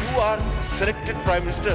You are selected Prime Minister,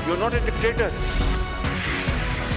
You are not a dictator.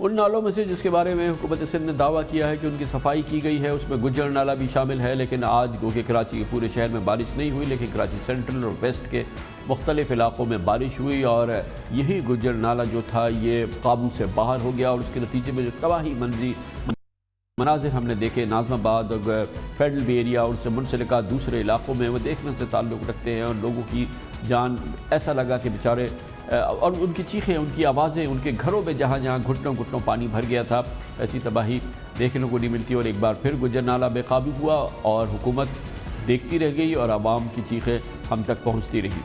ان نالوں میں سے جس کے بارے میں حکومت سندھ نے دعویٰ کیا ہے کہ ان کی صفائی کی گئی ہے، اس میں گجر نالہ بھی شامل ہے، لیکن آج کیونکہ کراچی کے پورے شہر میں بارش نہیں ہوئی، لیکن کراچی سینٹرل اور ویسٹ کے مختلف علاقوں میں بارش ہوئی اور یہی گجر نالہ جو تھا یہ قابو سے باہر ہو گیا، اور اس کے نتیجے میں جو تباہی مناظر ہم نے دیکھے ناظم آباد اور فیڈرل بی ایریا اور اس سے منسلکہ دوسرے علاقوں میں، وہ دیکھنے سے تعلق رکھتے ہیں، اور لوگوں کی جان ایسا لگا کہ بیچارے، اور ان کی چیخیں، ان کی آوازیں، ان کے گھروں میں جہاں جہاں گھٹنوں گھٹنوں پانی بھر گیا تھا، ایسی تباہی دیکھنے کو نہیں ملتی، اور ایک بار پھر گجر نالہ بے قابو ہوا اور حکومت دیکھتی رہ گئی اور عوام کی چیخیں ہم تک پہنچتی رہی۔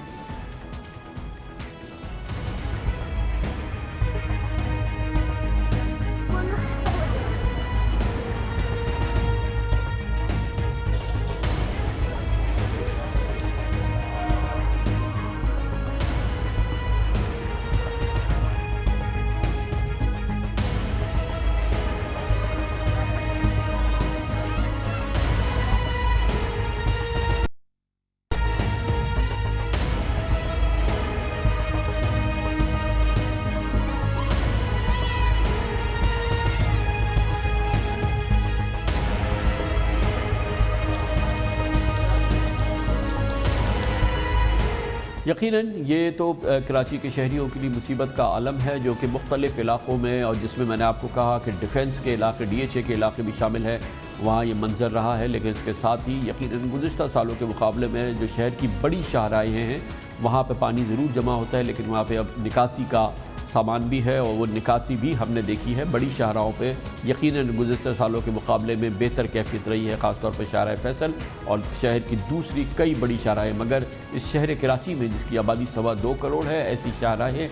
یقیناً یہ تو کراچی کے شہریوں کے لیے مصیبت کا عالم ہے، جو کہ مختلف علاقوں میں، اور جس میں میں نے آپ کو کہا کہ ڈیفنس کے علاقے، ڈی ایچ اے کے علاقے بھی شامل ہے، وہاں یہ منظر رہا ہے، لیکن اس کے ساتھ ہی یقیناً گزشتہ سالوں کے مقابلے میں جو شہر کی بڑی شاہراہیں ہیں وہاں پہ پانی ضرور جمع ہوتا ہے، لیکن وہاں پہ اب نکاسی کا سامان بھی ہے، اور وہ نکاسی بھی ہم نے دیکھی ہے بڑی شاہراہوں پہ یقیناً گزشتہ سالوں کے مقابلے میں بہتر کیفیت رہی ہے، خاص طور پر شاہراہ فیصل اور شہر کی دوسری کئی بڑی شاہراہیں، مگر اس شہر کراچی میں جس کی آبادی 2.25 کروڑ ہے، ایسی شاہراہیں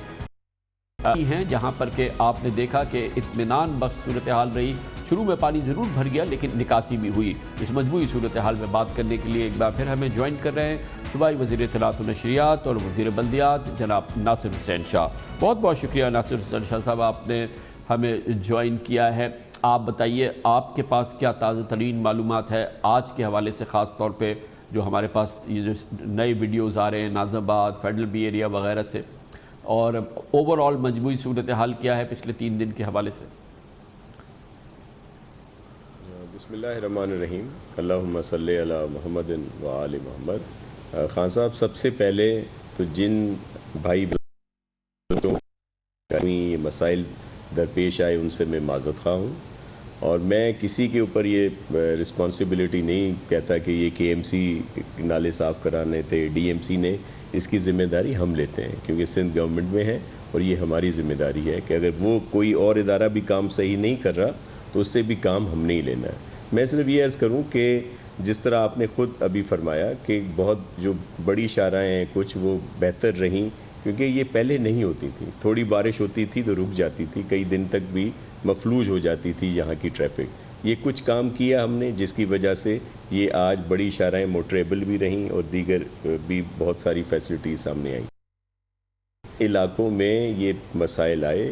ہیں جہاں پر کہ آپ نے دیکھا کہ اطمینان بخش صورتحال رہی، شروع میں پانی ضرور بھر گیا لیکن نکاسی بھی ہوئی۔ اس مجموعی صورتحال میں بات کرنے کے لیے ایک بار پھر ہمیں جوائن کر رہے ہیں صوبائی وزیر اطلاعات و نشریات اور وزیر بلدیات جناب ناصر حسین شاہ۔ بہت بہت شکریہ ناصر حسین شاہ صاحب، آپ نے ہمیں جوائن کیا ہے۔ آپ بتائیے آپ کے پاس کیا تازہ ترین معلومات ہے آج کے حوالے سے، خاص طور پہ جو ہمارے پاس یہ جو نئے ویڈیوز آ رہے ہیں ناظم آباد، فیڈرل بی ایریا وغیرہ سے، اور اوورآل مجموعی صورتحال کیا ہے پچھلے 3 دن کے حوالے سے؟ بسم اللہ الرحمن الرحیم، اللہم صلی علی محمد و آل محمد۔ خان صاحب، سب سے پہلے تو جن بھائی بہنوں کو یہ مسائل درپیش آئے ان سے میں معذرت خواہ ہوں، اور میں کسی کے اوپر یہ رسپانسبلٹی نہیں کہتا کہ یہ کے ایم سی نالے صاف کرانے تھے، ڈی ایم سی نے، اس کی ذمہ داری ہم لیتے ہیں کیونکہ سندھ گورنمنٹ میں ہے، اور یہ ہماری ذمہ داری ہے کہ اگر وہ کوئی اور ادارہ بھی کام صحیح نہیں کر رہا تو اس سے بھی کام ہم نہیں لینا ہے۔ میں صرف یہ عرض کروں کہ جس طرح آپ نے خود ابھی فرمایا کہ بہت جو بڑی شاہراہیں ہیں کچھ وہ بہتر رہیں، کیونکہ یہ پہلے نہیں ہوتی تھی، تھوڑی بارش ہوتی تھی تو رک جاتی تھی، کئی دن تک بھی مفلوج ہو جاتی تھی یہاں کی ٹریفک۔ یہ کچھ کام کیا ہم نے جس کی وجہ سے یہ آج بڑی شاہراہیں موٹریبل بھی رہیں اور دیگر بھی بہت ساری فیسلٹیز سامنے آئیں۔ علاقوں میں یہ مسائل آئے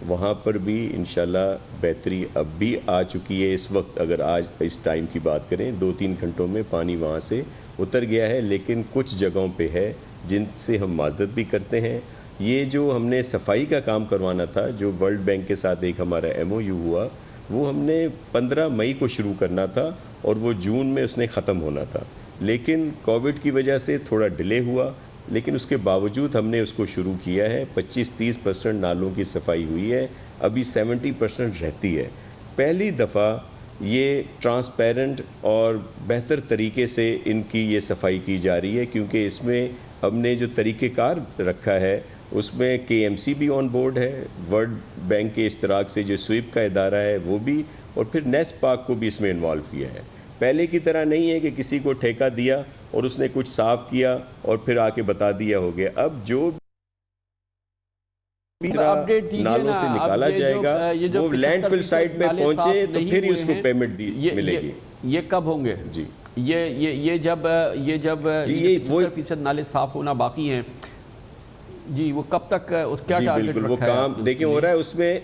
وہاں پر بھی انشاءاللہ بہتری اب بھی آ چکی ہے۔ اس وقت اگر آج اس ٹائم کی بات کریں 2-3 گھنٹوں میں پانی وہاں سے اتر گیا ہے، لیکن کچھ جگہوں پہ ہے جن سے ہم معذرت بھی کرتے ہیں۔ یہ جو ہم نے صفائی کا کام کروانا تھا، جو ورلڈ بینک کے ساتھ ایک ہمارا ایم او یو ہوا، وہ ہم نے 15 مئی کو شروع کرنا تھا اور وہ جون میں اس نے ختم ہونا تھا، لیکن کووڈ کی وجہ سے تھوڑا ڈیلے ہوا، لیکن اس کے باوجود ہم نے اس کو شروع کیا ہے۔ 25-30% نالوں کی صفائی ہوئی ہے، ابھی 70% رہتی ہے۔ پہلی دفعہ یہ ٹرانسپیرنٹ اور بہتر طریقے سے ان کی یہ صفائی کی جا رہی ہے، کیونکہ اس میں ہم نے جو طریقہ کار رکھا ہے اس میں کے ایم سی بھی آن بورڈ ہے، ورلڈ بینک کے اشتراک سے جو سویپ کا ادارہ ہے وہ بھی، اور پھر نیس پاک کو بھی اس میں انوالو کیا ہے۔ پہلے کی طرح نہیں ہے کہ کسی کو ٹھیکہ دیا اور اس نے کچھ صاف کیا اور پھر آ کے بتا دیا ہو گیا۔ اب جو نالوں سے نکالا جائے گا وہ لینڈ فل سائٹ پہ پہنچے تو پھر ہی اس کو پیمنٹ ملے گی۔ یہ کب ہوں گے؟ جی یہ جب 70% نالے صاف ہونا باقی ہیں، جی وہ کب تک، اس کیا ٹارگٹ رکھا ہے؟ وہ کام دیکھیں ہو رہا ہے اس میں،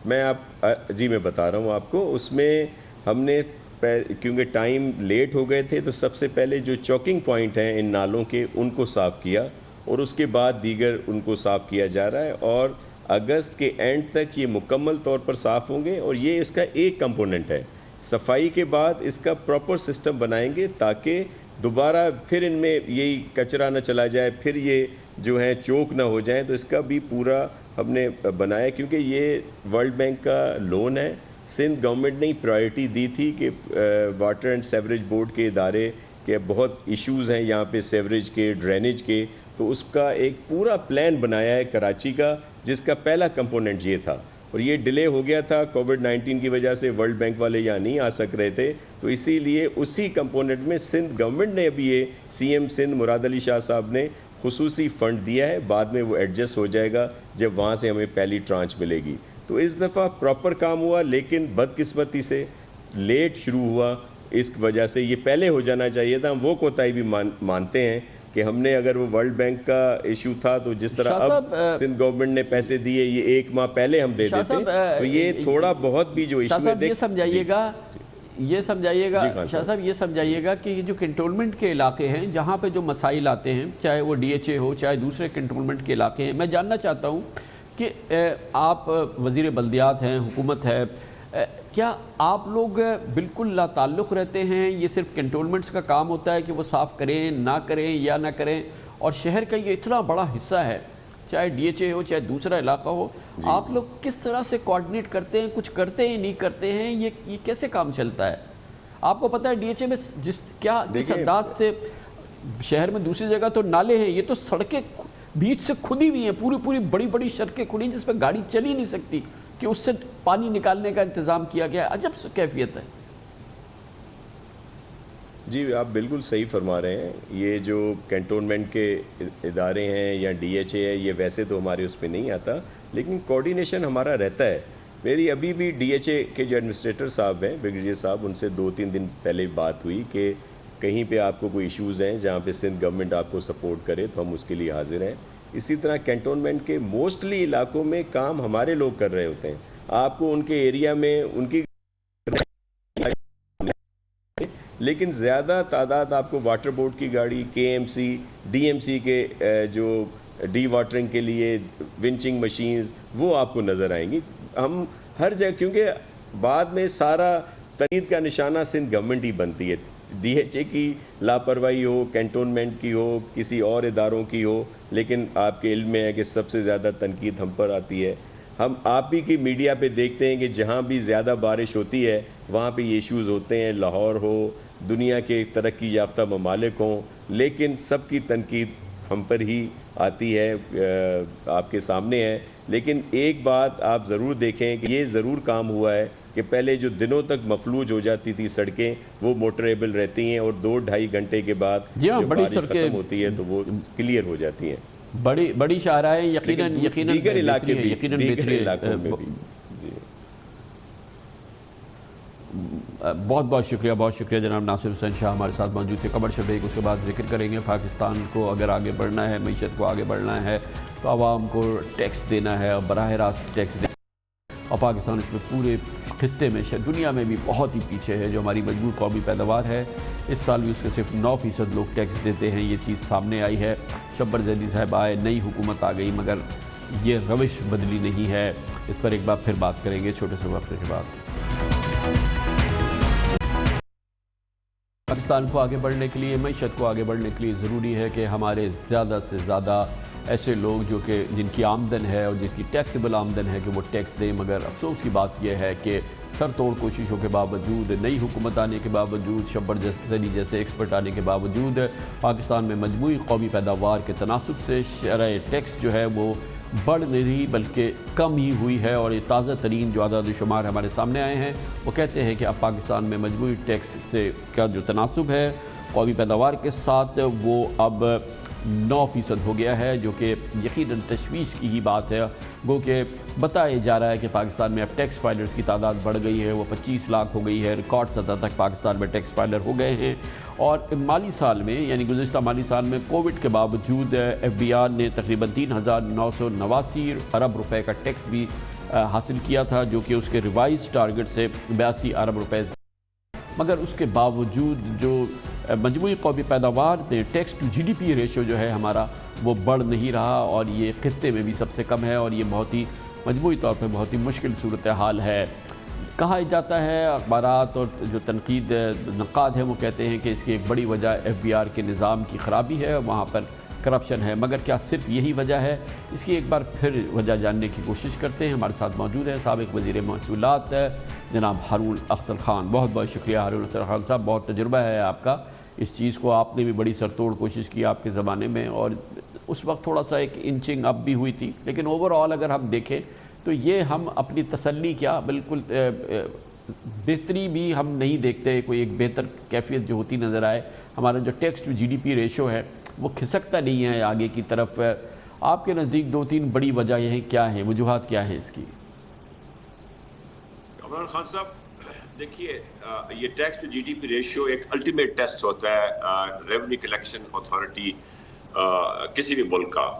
میں بتا رہا ہوں آپ کو، اس میں ہم نے کیونکہ ٹائم لیٹ ہو گئے تھے تو سب سے پہلے جو چوکنگ پوائنٹ ہیں ان نالوں کے ان کو صاف کیا، اور اس کے بعد دیگر ان کو صاف کیا جا رہا ہے، اور اگست کے اینڈ تک یہ مکمل طور پر صاف ہوں گے، اور یہ اس کا ایک کمپوننٹ ہے۔ صفائی کے بعد اس کا پراپر سسٹم بنائیں گے تاکہ دوبارہ پھر ان میں یہی کچرا نہ چلا جائے، پھر یہ جو ہے چوک نہ ہو جائیں، تو اس کا بھی پورا ہم نے بنایا، کیونکہ یہ ورلڈ بینک کا لون ہے۔ سندھ گورنمنٹ نے پرائرٹی دی تھی کہ واٹر اینڈ سیوریج بورڈ کے ادارے کے بہت ایشوز ہیں یہاں پہ، سیوریج کے، ڈرینیج کے، تو اس کا ایک پورا پلان بنایا ہے کراچی کا، جس کا پہلا کمپوننٹ یہ تھا، اور یہ ڈیلے ہو گیا تھا کووڈ-19 کی وجہ سے، ورلڈ بینک والے یہاں نہیں آ سک رہے تھے، تو اسی لیے اسی کمپوننٹ میں سندھ گورنمنٹ نے ابھی یہ سی ایم سندھ مراد علی شاہ صاحب نے خصوصی فنڈ دیا ہے، بعد میں وہ ایڈجسٹ ہو جائے گا جب وہاں سے ہمیں پہلی ٹرانچ ملے گی۔ تو اس دفعہ پراپر کام ہوا، لیکن بدقسمتی سے لیٹ شروع ہوا، اس وجہ سے یہ پہلے ہو جانا چاہیے تھا۔ ہم وہ کوتاہی بھی مانتے ہیں کہ ہم نے، اگر وہ ورلڈ بینک کا ایشو تھا تو جس طرح اب سندھ گورنمنٹ نے پیسے دیے، یہ 1 ماہ پہلے ہم دے دیتے، تو یہ تھوڑا بہت بھی جو ایشو ہے، یہ سمجھائیے گا شاہ صاحب، یہ سمجھائیے گا کہ جو کنٹرولمنٹ کے علاقے ہیں جہاں پہ جو مسائل آتے ہیں، چاہے وہ ڈی ایچ اے ہو، چاہے دوسرے کنٹرولمنٹ کے علاقے ہیں، میں جاننا چاہتا ہوں کہ آپ وزیر بلدیات ہیں، حکومت ہے، کیا آپ لوگ بالکل لا تعلق رہتے ہیں؟ یہ صرف کنٹرولمنٹس کا کام ہوتا ہے کہ وہ صاف کریں، نہ کریں یا نہ کریں، اور شہر کا یہ اتنا بڑا حصہ ہے، چاہے ڈی ایچ اے ہو چاہے دوسرا علاقہ ہو، آپ لوگ کس طرح سے کوآرڈینیٹ کرتے ہیں؟ کچھ کرتے ہیں، نہیں کرتے ہیں؟ یہ کیسے کام چلتا ہے؟ آپ کو پتہ ہے ڈی ایچ اے میں جس انداز سے شہر میں دوسری جگہ تو نالے ہیں، یہ تو سڑکیں بیچ سے کھدی ہوئی ہیں، پوری بڑی بڑی سڑکیں کھدی جس پہ گاڑی چل ہی نہیں سکتی، کہ اس سے پانی نکالنے کا انتظام کیا گیا ہے۔ عجب کیفیت ہے۔ جی آپ بالکل صحیح فرما رہے ہیں، یہ جو کنٹونمنٹ کے ادارے ہیں یا ڈی ایچ اے ہے، یہ ویسے تو ہمارے اس پہ نہیں آتا، لیکن کوارڈینیشن ہمارا رہتا ہے۔ میری ابھی بھی ڈی ایچ اے کے جو ایڈمنسٹریٹر صاحب ہیں، بریگیڈیئر صاحب، ان سے 2-3 دن پہلے بات ہوئی کہ کہیں پہ آپ کو کوئی ایشوز ہیں جہاں پہ سندھ گورنمنٹ آپ کو سپورٹ کرے تو ہم اس کے لیے حاضر ہیں۔ اسی طرح کنٹونمنٹ کے موسٹلی علاقوں میں کام ہمارے لوگ کر رہے ہوتے ہیں، آپ کو ان کے ایریا میں ان کی، لیکن زیادہ تعداد آپ کو واٹر بورڈ کی گاڑی، K M C, D M C کے جو ڈی واٹرنگ کے لیے ونچنگ مشینز، وہ آپ کو نظر آئیں گی۔ ہم ہر جگہ، کیونکہ بعد میں سارا تنقید کا نشانہ سندھ گورنمنٹ ہی بنتی ہے، ڈی ایچ اے کی لاپرواہی ہو، کنٹونمنٹ کی ہو، کسی اور اداروں کی ہو، لیکن آپ کے علم میں ہے کہ سب سے زیادہ تنقید ہم پر آتی ہے۔ ہم آپ ہی کی میڈیا پہ دیکھتے ہیں کہ جہاں بھی زیادہ بارش ہوتی ہے وہاں پہ یہ ایشوز ہوتے ہیں، لاہور ہو، دنیا کے ترقی یافتہ ممالک ہوں، لیکن سب کی تنقید ہم پر ہی آتی ہے، آپ کے سامنے ہے۔ لیکن ایک بات آپ ضرور دیکھیں کہ یہ ضرور کام ہوا ہے کہ پہلے جو دنوں تک مفلوج ہو جاتی تھی سڑکیں، وہ موٹریبل رہتی ہیں، اور 2-2.5 گھنٹے کے بعد جب بارش ختم ہوتی ہے تو وہ کلیئر ہو جاتی ہیں۔ بڑی شاہراہیں یقیناً دیگر علاقوں میں بھی۔ بہت شکریہ جناب ناصر حسین شاہ ہمارے ساتھ موجود تھے۔ کمرشل بریک، اس کے بعد ذکر کریں گے پاکستان کو اگر آگے بڑھنا ہے، معیشت کو آگے بڑھنا ہے تو عوام کو ٹیکس دینا ہے، اور براہ راست ٹیکس دینا ہے، اور پاکستان اس میں پورے خطے میں، دنیا میں بھی بہت ہی پیچھے ہے۔ جو ہماری مجموعی قومی پیداوار ہے، اس سال بھی اس کے صرف 9% لوگ ٹیکس دیتے ہیں، یہ چیز سامنے آئی ہے۔ شبر زیدی صاحب آئے، نئی حکومت آ گئی، مگر یہ روش بدلی نہیں ہے۔ اس پر ایک بار پھر بات کریں گے چھوٹے سے وقفے کے بعد۔ پاکستان کو آگے بڑھنے کے لیے، معیشت کو آگے بڑھنے کے لیے ضروری ہے کہ ہمارے زیادہ سے زیادہ ایسے لوگ جو کہ جن کی آمدن ہے اور جن کی ٹیکسیبل آمدن ہے کہ وہ ٹیکس دیں، مگر افسوس کی بات یہ ہے کہ سر توڑ کوششوں کے باوجود، نئی حکومت آنے کے باوجود، شبر زیدی جیسے ایکسپرٹ آنے کے باوجود، پاکستان میں مجموعی قومی پیداوار کے تناسب سے شرح ٹیکس جو ہے وہ بڑھ نہیں بلکہ کم ہی ہوئی ہے۔ اور یہ تازہ ترین جو اعداد و شمار ہمارے سامنے آئے ہیں وہ کہتے ہیں کہ اب پاکستان میں مجموعی ٹیکس سے کا جو تناسب ہے قومی پیداوار کے ساتھ، وہ اب 9% ہو گیا ہے، جو کہ یقیناً تشویش کی ہی بات ہے۔ گو کہ بتایا جا رہا ہے کہ پاکستان میں اب ٹیکس فائلرز کی تعداد بڑھ گئی ہے، وہ 25 لاکھ ہو گئی ہے، ریکارڈ سطح تک پاکستان میں ٹیکس فائلر ہو گئے ہیں۔ اور مالی سال میں، یعنی گزشتہ مالی سال میں کووڈ کے باوجود ایف بی آر نے تقریباً 3,989 ارب روپے کا ٹیکس بھی حاصل کیا تھا، جو کہ اس کے ریوائز ٹارگٹ سے 82 ارب روپے، مگر اس کے باوجود جو مجموعی قومی پیداوار نے tax to G D P ratio جو ہے ہمارا، وہ بڑھ نہیں رہا اور یہ خطے میں بھی سب سے کم ہے اور یہ بہت ہی مجموعی طور پہ بہت ہی مشکل صورتحال ہے۔ کہا جاتا ہے اخبارات اور جو تنقید نقاد ہیں وہ کہتے ہیں کہ اس کی ایک بڑی وجہ FBR کے نظام کی خرابی ہے، وہاں پر کرپشن ہے، مگر کیا صرف یہی وجہ ہے؟ اس کی ایک بار پھر وجہ جاننے کی کوشش کرتے ہیں۔ ہمارے ساتھ موجود ہیں سابق وزیر موصولات جناب ہارون اختر خان۔ بہت بہت شکریہ ہارون اختر خان صاحب، بہت تجربہ ہے آپ کا اس چیز کو، آپ نے بھی بڑی سرتوڑ کوشش کی آپ کے زمانے میں اور اس وقت تھوڑا سا ایک انچنگ اپ بھی ہوئی تھی، لیکن اوورآل اگر ہم دیکھیں تو یہ ہم اپنی تسلی کیا بالکل بہتری بھی ہم نہیں دیکھتے، کوئی ایک بہتر کیفیت جو ہوتی نظر آئے۔ ہمارا جو ٹیکس ٹو GDP ریشو ہے وہ کھسکتا نہیں ہے آگے کی طرف۔ آپ کے نزدیک 2-3 بڑی وجہ یہ کیا ہیں، وجوہات کیا ہیں اس کی؟ عمران خان صاحب دیکھیے، یہ ٹیکس ٹو GDP ریشیو ایک الٹیمیٹ ٹیسٹ ہوتا ہے ریونیو کلیکشن اتھارٹی کسی بھی ملک کا۔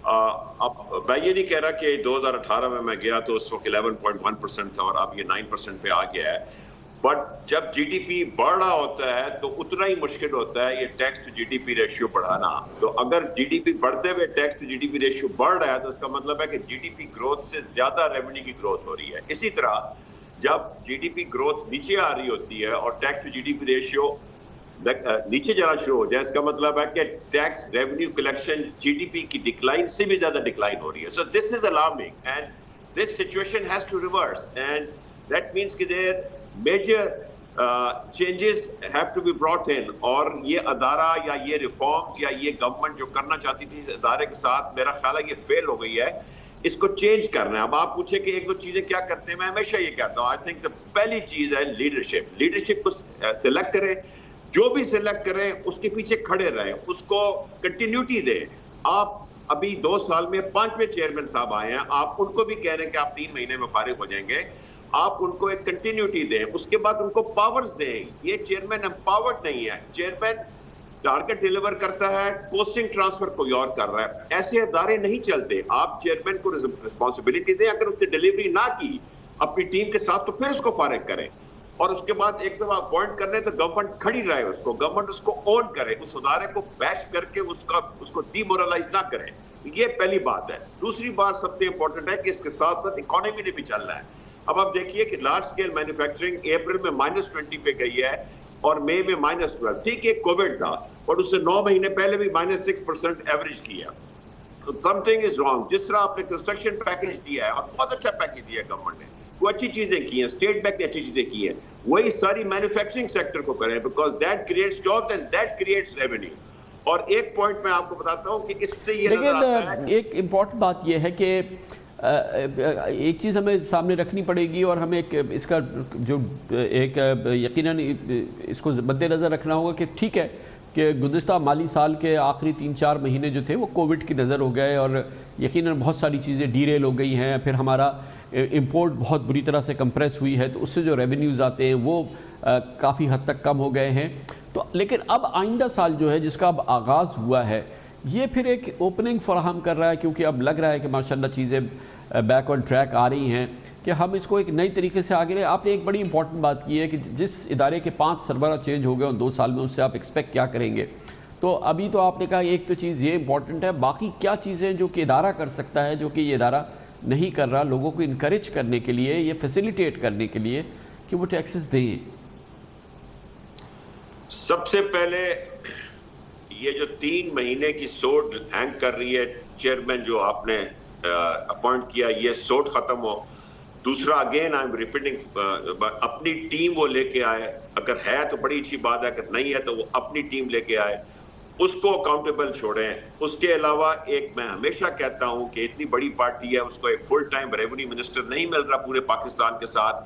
اب میں یہ نہیں کہہ رہا کہ 2018 میں گیا تو اس وقت 11.1% تھا اور اب یہ 9% پہ آ گیا ہے، بٹ جب GDP بڑھ رہا ہوتا ہے تو اتنا ہی مشکل ہوتا ہے یہ ٹیکس ٹو GDP ریشیو بڑھانا۔ تو اگر GDP بڑھتے ہوئے ٹیکس ٹو GDP ریشیو بڑھ رہا ہے تو اس کا مطلب ہے کہ GDP گروتھ سے زیادہ ریونیو کی گروتھ ہو رہی ہے۔ اسی طرح جب GDP گروتھ نیچے آ رہی ہوتی ہے اور ٹیکس ٹو GDP ریشیو نیچے جانا شروع ہو جائے، اس کا مطلب ہے کہ ٹیکس ریونیو کلیکشن GDP کی ڈکلائن سے بھی زیادہ ڈکلائن ہو رہی ہے۔ So this is alarming and this situation has to reverse and that means کہ there major changes have to be brought in, اور یہ ادارہ یا یہ ریفارمز یا یہ گورنمنٹ جو کرنا چاہتی تھی ادارے کے ساتھ، میرا خیال ہے یہ فیل ہو گئی ہے، اس کو چینج کرنا ہے۔ اب آپ پوچھیں کہ ایک دو چیزیں کیا کرتے ہیں، میں ہمیشہ یہ کہتا ہوں، آئی تھنک پہلی چیز ہے لیڈرشپ۔ لیڈرشپ کو سلیکٹ کریں، جو بھی سلیکٹ کریں اس کے پیچھے کھڑے رہیں، اس کو کنٹینیوٹی دیں۔ آپ ابھی 2 سال میں 5ویں چیئرمین صاحب آئے ہیں، آپ ان کو بھی کہہ رہے ہیں کہ آپ 3 مہینے میں فارغ ہو جائیں گے، آپ ان کو ایک کنٹینیوٹی دیں، اس کے بعد ان کو پاورز دیں۔ یہ چیئرمین امپاورڈ نہیں ہے، چیئرمین ٹارگٹ ڈیلیور کرتا ہے، پوسٹنگ ٹرانسفر کوئی اور کر رہا ہے، ایسے ادارے نہیں چلتے۔ آپ چیئرمین کو رسپانسبلٹی دیں، اگر اس نے ڈیلیوری نہ کی اپنی ٹیم کے ساتھ تو پھر اس کو فارغ کریں، اور اس کے بعد ایک دفعہ اپوائنٹ کرنے تو گورنمنٹ کھڑی رہے، اس کو گورنمنٹ اس کو اون کرے، اس ادارے کو بیش کر کے اس کو ڈی مورلائز نہ کرے۔ یہ پہلی بات ہے۔ دوسری بات سب سے امپورٹنٹ ہے کہ اس کے ساتھ ساتھ اکانومی نے بھی چلنا ہے۔ اب آپ دیکھیے کہ لارج اسکیل مینوفیکچرنگ اپریل میں -20 پہ گئی ہے اور مئی میں -12۔ ٹھیک ہے کووڈ تھا اور اس سے 9 مہینے پہلے بھی -6% ایوریج کیا۔ Some thing is wrong. جس طرح آپ نے کنسٹرکشن پیکج دیا ہے اور بہت اچھا پیکج دیا ہے گورنمنٹ نے، وہ اچھی چیزیں کی ہیں، اسٹیٹ بینک نے اچھی چیزیں کی ہیں، وہی ساری مینوفیکچرنگ سیکٹر کو کریں، because that creates jobs and that creates revenue. اور ایک پوائنٹ میں آپ کو بتاتا ہوں کہ اس سے یہ نظر آتا ہے، لیکن ایک امپورٹنٹ بات یہ ہے کہ ایک چیز ہمیں سامنے رکھنی پڑے گی اور ہمیں اس کا جو ایک یقیناً اس کو مد نظر رکھنا ہوگا کہ ٹھیک ہے کہ گزشتہ مالی سال کے آخری 3-4 مہینے جو تھے وہ کووڈ کی نظر ہو گئے اور یقیناً بہت ساری چیزیں ڈیریل ہو گئی ہیں، پھر ہمارا امپورٹ بہت بری طرح سے کمپریس ہوئی ہے، تو اس سے جو ریونیوز آتے ہیں وہ کافی حد تک کم ہو گئے ہیں۔ تو لیکن اب آئندہ سال جو ہے جس کا اب آغاز ہوا ہے، یہ پھر ایک اوپننگ فراہم کر رہا ہے، کیونکہ اب لگ رہا ہے کہ ماشاءاللہ چیزیں بیک آن ٹریک آ رہی ہیں کہ ہم اس کو ایک نئی طریقے سے آگے لیں۔ آپ نے ایک بڑی امپورٹنٹ بات کی ہے کہ جس ادارے کے 5 سربراہ چینج ہو گئے ان 2 سال میں، اس سے آپ ایکسپیکٹ کیا کریں گے؟ تو ابھی تو آپ نے کہا ایک تو چیز یہ امپورٹنٹ ہے، باقی کیا چیزیں جو کہ ادارہ کر سکتا ہے جو کہ یہ ادارہ نہیں کر رہا، لوگوں کو انکریج کرنے کے لیے، یہ فیسیلیٹیٹ کرنے کے لیے کہ وہ ٹیکسز دیں؟ سب سے پہلے یہ جو 3 مہینے کی سوٹ ہینگ کر رہی ہے چیئرمین جو آپ نے اپوائنٹ کیا، یہ سوٹ ختم ہو۔ دوسرا اگین آئی ایم ریپیٹنگ، اپنی ٹیم وہ لے کے آئے، اگر ہے تو بڑی اچھی بات ہے، اگر نہیں ہے تو وہ اپنی ٹیم لے کے آئے، اس کو اکاؤنٹیبل چھوڑیں۔ اس کے علاوہ ایک میں ہمیشہ کہتا ہوں کہ اتنی بڑی پارٹی ہے، اس کو ایک فل ٹائم ریونیو منسٹر نہیں مل رہا پورے پاکستان کے ساتھ۔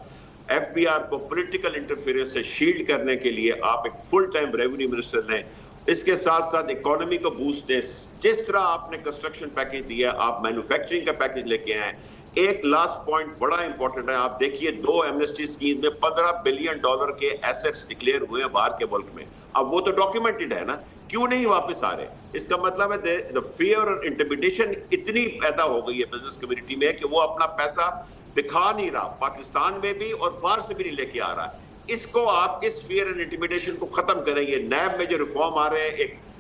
FBR کو پولیٹیکل انٹرفیئرنس سے شیلڈ کرنے کے لیے آپ ایک فل ٹائم ریونیو منسٹر لیں۔ اس کے ساتھ ساتھ اکانومی کو بوسٹ دیں، جس طرح آپ نے کنسٹرکشن پیکج دیا، آپ مینوفیکچرنگ کا پیکج لے کے آئیں۔ ایک لاسٹ پوائنٹ بڑا امپورٹنٹ ہے، آپ دیکھیے 2 ایمنسٹی اسکیم میں $15 بلین کے ایسٹس ڈکلیئر ہوئے ہیں باہر کے ملک میں، اب وہ تو ڈاکیومنٹڈ ہے نا، کیوں نہیں واپس آ رہے؟ اس کا مطلب ہے the fear اور انٹیمیڈیشن اتنی پیدا ہو گئی ہے بزنس کمیونٹی میں کہ وہ اپنا پیسہ دکھا نہیں رہا، پاکستان میں بھی اور باہر سے بھی نہیں لے کے آ رہا ہے۔ اس کو آپ اس فیئر اینڈ انٹیمیڈیشن کو ختم کریں۔ یہ نیب میں جو ریفارم آ رہے ہیں، ایک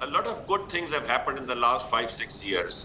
a lot of good things have happened in the last 5-6 years,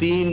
3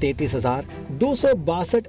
33,262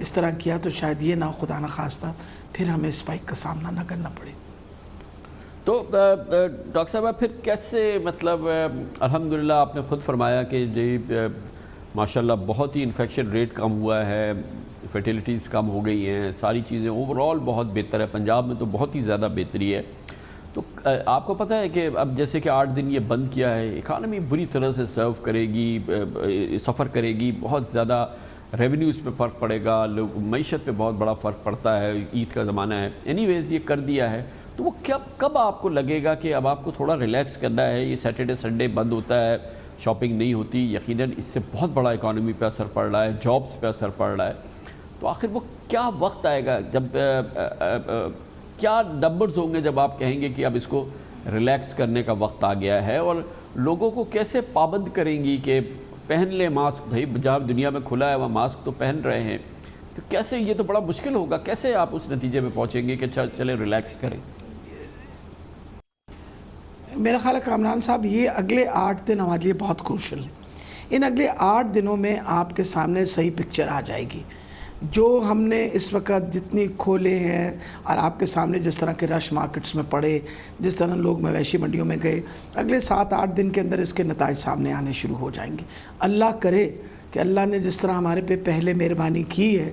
اس طرح کیا تو شاید یہ نہ ہو خدا نخواستہ پھر ہمیں اسپائک کا سامنا نہ کرنا پڑے۔ تو ڈاکٹر صاحب پھر کیسے مطلب الحمدللہ آپ نے خود فرمایا کہ جی ماشاءاللہ بہت ہی انفیکشن ریٹ کم ہوا ہے، فرٹیلیٹیز کم ہو گئی ہیں، ساری چیزیں اوورآل بہت بہتر ہے، پنجاب میں تو بہت ہی زیادہ بہتری ہے۔ تو آپ کو پتہ ہے کہ اب جیسے کہ 8 دن یہ بند کیا ہے، اکانومی بری طرح سے سرو کرے گی، سفر کرے گی، بہت زیادہ ریونیوز پہ فرق پڑے گا، لوگ معیشت پہ بہت بڑا فرق پڑتا ہے، عید کا زمانہ ہے، اینی ویز یہ کر دیا ہے، تو وہ کب آپ کو لگے گا کہ اب آپ کو تھوڑا ریلیکس کرنا ہے؟ یہ سیٹرڈے سنڈے بند ہوتا ہے، شاپنگ نہیں ہوتی، یقیناً اس سے بہت بڑا اکانومی پہ اثر پڑ رہا ہے، جابس پہ اثر پڑ رہا ہے، تو آخر وہ کیا وقت آئے گا جب کیا نمبرز ہوں گے جب آپ کہیں گے کہ اب اس کو ریلیکس کرنے کا وقت آ گیا ہے؟ اور لوگوں کو کیسے پابند کریں گی کہ پہن لیں ماسک؟ بھائی جہاں دنیا میں کھلا ہے وہاں ماسک تو پہن رہے ہیں، تو کیسے؟ یہ تو بڑا مشکل ہوگا، کیسے آپ اس نتیجے میں پہنچیں گے کہ چلیں ریلیکس کریں؟ میرا خیال ہے کامران صاحب یہ اگلے 8 دن ہمارے لیے بہت کروشل ہے۔ ان اگلے 8 دنوں میں آپ کے سامنے صحیح پکچر آ جائے گی۔ جو ہم نے اس وقت جتنی کھولے ہیں اور آپ کے سامنے جس طرح کے رش مارکٹس میں پڑے، جس طرح لوگ مویشی منڈیوں میں گئے، اگلے 7-8 دن کے اندر اس کے نتائج سامنے آنے شروع ہو جائیں گے۔ اللہ کرے کہ اللہ نے جس طرح ہمارے پہ پہلے مہربانی کی ہے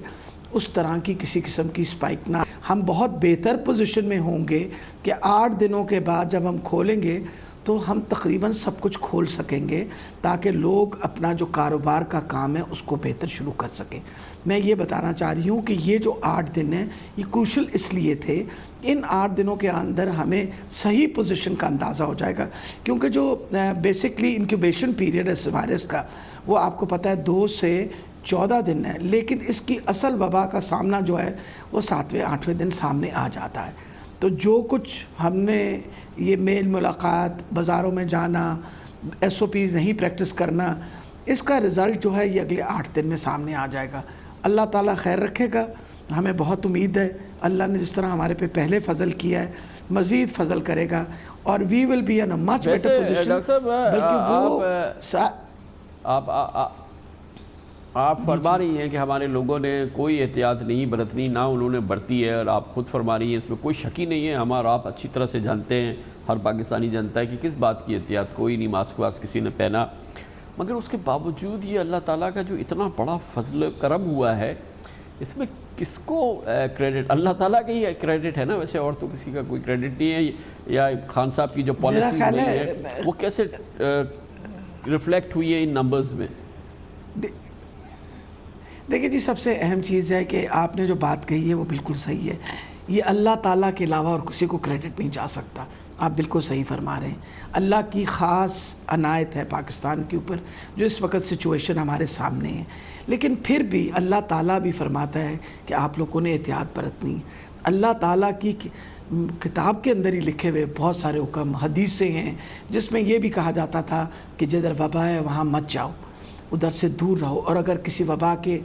اس طرح کی کسی قسم کی اسپائک نہ، ہم بہت بہتر پوزیشن میں ہوں گے کہ 8 دنوں کے بعد جب ہم کھولیں گے تو ہم تقریباً سب کچھ کھول سکیں گے تاکہ لوگ اپنا جو کاروبار کا کام ہے اس کو بہتر شروع کر سکیں۔ میں یہ بتانا چاہ رہی ہوں کہ یہ جو 8 دن ہیں یہ کروشل اس لیے تھے، ان 8 دنوں کے اندر ہمیں صحیح پوزیشن کا اندازہ ہو جائے گا، کیونکہ جو بیسکلی انکیوبیشن پیریڈ ہے اس وائرس کا وہ آپ کو پتہ ہے 2 سے 14 دن ہے، لیکن اس کی اصل وبا کا سامنا جو ہے وہ 7ویں-8ویں دن سامنے آ جاتا ہے۔ تو جو کچھ ہم نے یہ میل ملاقات، بازاروں میں جانا، SOPs نہیں پریکٹس کرنا، اس کا رزلٹ جو ہے یہ اگلے 8 دن میں سامنے آ جائے گا۔ اللہ تعالیٰ خیر رکھے گا، ہمیں بہت امید ہے اللہ نے جس طرح ہمارے پہ پہلے فضل کیا ہے مزید فضل کرے گا، اور we will be in a much better position. آپ فرما رہی ہیں کہ ہمارے لوگوں نے کوئی احتیاط نہیں برتنی، نہ انہوں نے برتی ہے، اور آپ خود فرما رہی ہیں اس میں کوئی شک ہی نہیں ہے، ہمارا آپ اچھی طرح سے جانتے ہیں، ہر پاکستانی جانتا ہے کہ کس بات کی احتیاط، کوئی نہیں ماسک واسک کسی نے پہنا، مگر اس کے باوجود یہ اللہ تعالیٰ کا جو اتنا بڑا فضل کرم ہوا ہے، اس میں کس کو کریڈٹ؟ اللہ تعالیٰ کا ہی کریڈٹ ہے نا، ویسے اور تو کسی کا کوئی کریڈٹ نہیں ہے، یا خان صاحب کی جو پالیسی ہوئی ہے وہ کیسے ریفلیکٹ ہوئی ہے ان نمبرز میں؟ دیکھیں جی، سب سے اہم چیز ہے کہ آپ نے جو بات کہی ہے وہ بالکل صحیح ہے، یہ اللہ تعالیٰ کے علاوہ اور کسی کو کریڈٹ نہیں جا سکتا، آپ بالکل صحیح فرما رہے ہیں۔ اللہ کی خاص عنایت ہے پاکستان کے اوپر جو اس وقت سچویشن ہمارے سامنے ہے، لیکن پھر بھی اللہ تعالیٰ بھی فرماتا ہے کہ آپ لوگوں نے احتیاط برتنی۔ اللہ تعالیٰ کی کتاب کے اندر ہی لکھے ہوئے بہت سارے حکم، حدیثیں ہیں جس میں یہ بھی کہا جاتا تھا کہ جدھر وبا ہے وہاں مت جاؤ، ادھر سے دور رہو، اور اگر کسی وبا کے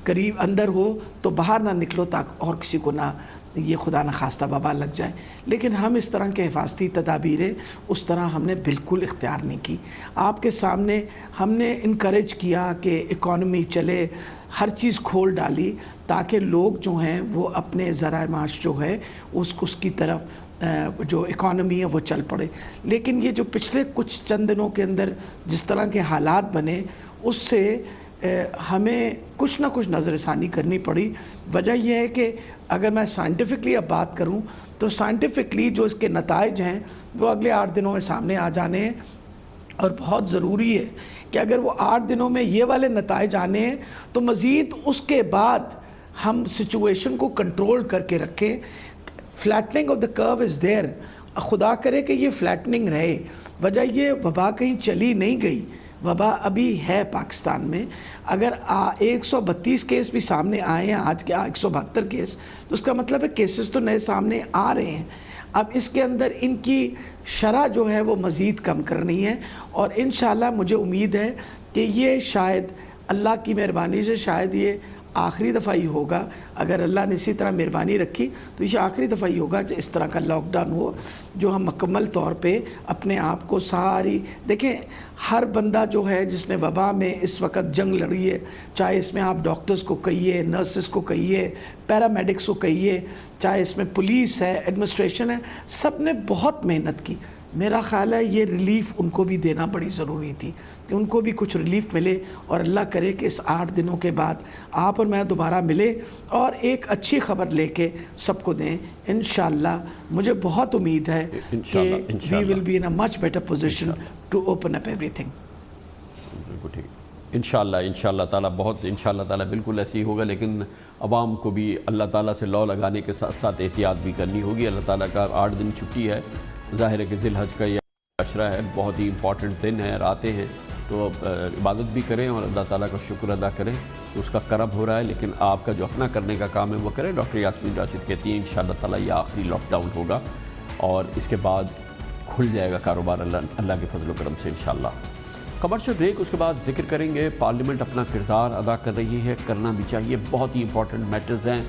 قریب اندر ہو تو باہر نہ نکلو تاکہ اور کسی کو نہ یہ خدا نخواستہ وبا لگ جائے۔ لیکن ہم اس طرح کے حفاظتی تدابیریں اس طرح ہم نے بالکل اختیار نہیں کی۔ آپ کے سامنے ہم نے انکریج کیا کہ اکانومی چلے، ہر چیز کھول ڈالی تاکہ لوگ جو ہیں وہ اپنے ذرائع معاش جو ہے اس کی طرف جو اکانومی ہے وہ چل پڑے۔ لیکن یہ جو پچھلے کچھ چند دنوں کے اندر جس طرح کے حالات بنے اس سے ہمیں کچھ نہ کچھ نظر ثانی کرنی پڑی۔ وجہ یہ ہے کہ اگر میں سائنٹیفکلی اب بات کروں تو سائنٹیفکلی جو اس کے نتائج ہیں وہ اگلے 8 دنوں میں سامنے آ جانے ہیں، اور بہت ضروری ہے کہ اگر وہ 8 دنوں میں یہ والے نتائج آنے ہیں تو مزید اس کے بعد ہم سچویشن کو کنٹرول کر کے رکھیں۔ فلیٹننگ آف دا کرو از دیر، خدا کرے کہ یہ فلیٹننگ رہے۔ وجہ یہ وبا کہیں چلی نہیں گئی، وبا ابھی ہے پاکستان میں۔ اگر 132 کیس بھی سامنے آئے ہیں آج کے 172 کیس، تو اس کا مطلب ہے کیسز تو نئے سامنے آ رہے ہیں۔ اب اس کے اندر ان کی شرح جو ہے وہ مزید کم کرنی ہے، اور انشاءاللہ مجھے امید ہے کہ یہ شاید اللہ کی مہربانی سے شاید یہ آخری دفعہ ہی ہوگا، اگر اللہ نے اسی طرح مہربانی رکھی تو یہ آخری دفعہ ہی ہوگا جو اس طرح کا لاک ڈاؤن ہو، جو ہم مکمل طور پہ اپنے آپ کو ساری دیکھیں، ہر بندہ جو ہے جس نے وبا میں اس وقت جنگ لڑی ہے، چاہے اس میں آپ ڈاکٹرز کو کہیے، نرسز کو کہیے، پیرامیڈکس کو کہیے، چاہے اس میں پولیس ہے، ایڈمنسٹریشن ہے، سب نے بہت محنت کی. میرا خیال ہے یہ ریلیف ان کو بھی دینا بڑی ضروری تھی کہ ان کو بھی کچھ ریلیف ملے، اور اللہ کرے کہ اس 8 دنوں کے بعد آپ اور میں دوبارہ ملے اور ایک اچھی خبر لے کے سب کو دیں انشاءاللہ. مجھے بہت امید ہے کہ we will be in a much better position to open up everything. بالکل ٹھیک، انشاءاللہ تعالیٰ، بہت انشاءاللہ تعالیٰ بالکل ایسے ہی ہوگا. لیکن عوام کو بھی اللہ تعالیٰ سے لو لگانے کے ساتھ ساتھ احتیاط بھی کرنی ہوگی. اللہ تعالیٰ کا 8 دن چھٹی ہے، ظاہر ہے کہ ذی الحج کا یہ عشرہ ہے، بہت ہی امپورٹنٹ دن ہے، راتیں ہیں، تو عبادت بھی کریں اور اللہ تعالیٰ کا شکر ادا کریں کہ اس کا کرم ہو رہا ہے. لیکن آپ کا جو اپنا کرنے کا کام ہے وہ کریں. ڈاکٹر یاسمین راشد کہتی ہیں انشاءاللہ تعالیٰ یہ آخری لاک ڈاؤن ہوگا اور اس کے بعد کھل جائے گا کاروبار اللہ کے فضل و کرم سے انشاءاللہ. کمرشل بریک، اس کے بعد ذکر کریں گے پارلیمنٹ اپنا کردار ادا کر رہی ہے، کرنا بھی چاہیے. بہت ہی امپورٹنٹ میٹرز ہیں،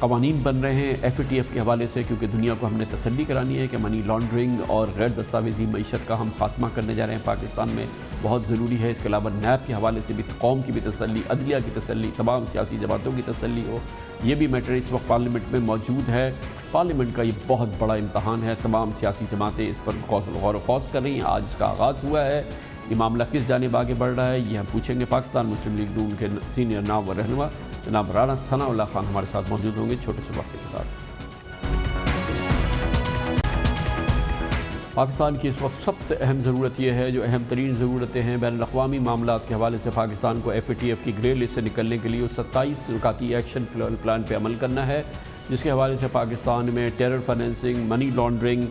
قوانین بن رہے ہیں FATF کے حوالے سے، کیونکہ دنیا کو ہم نے تسلی کرانی ہے کہ منی لانڈرنگ اور غیر دستاویزی معیشت کا ہم خاتمہ کرنے جا رہے ہیں پاکستان میں، بہت ضروری ہے. اس کے علاوہ نیب کے حوالے سے بھی قوم کی بھی تسلی، عدلیہ کی تسلی، تمام سیاسی جماعتوں کی تسلی ہو. یہ بھی میٹر اس وقت پارلیمنٹ میں موجود ہے. پارلیمنٹ کا یہ بہت بڑا امتحان ہے، تمام سیاسی جماعتیں اس پر غور و خوض کر رہی ہیں. آج اس کا آغاز ہوا ہے. یہ معاملہ کس جانب آگے بڑھ رہا ہے یہ ہم پوچھیں گے. پاکستان مسلم لیگ نون کے سینئر نائب رہنما جناب رانا ثناء اللہ خان ہمارے ساتھ موجود ہوں گے چھوٹے سے وقت کے ساتھ. پاکستان کی اس وقت سب سے اہم ضرورت یہ ہے، جو اہم ترین ضرورتیں ہیں بین الاقوامی معاملات کے حوالے سے پاکستان کو FATF کی گرے لسٹ سے نکلنے کے لیے اس 27 نکاتی ایکشن پلان پہ عمل کرنا ہے، جس کے حوالے سے پاکستان میں ٹیرر فائنینسنگ، منی لانڈرنگ،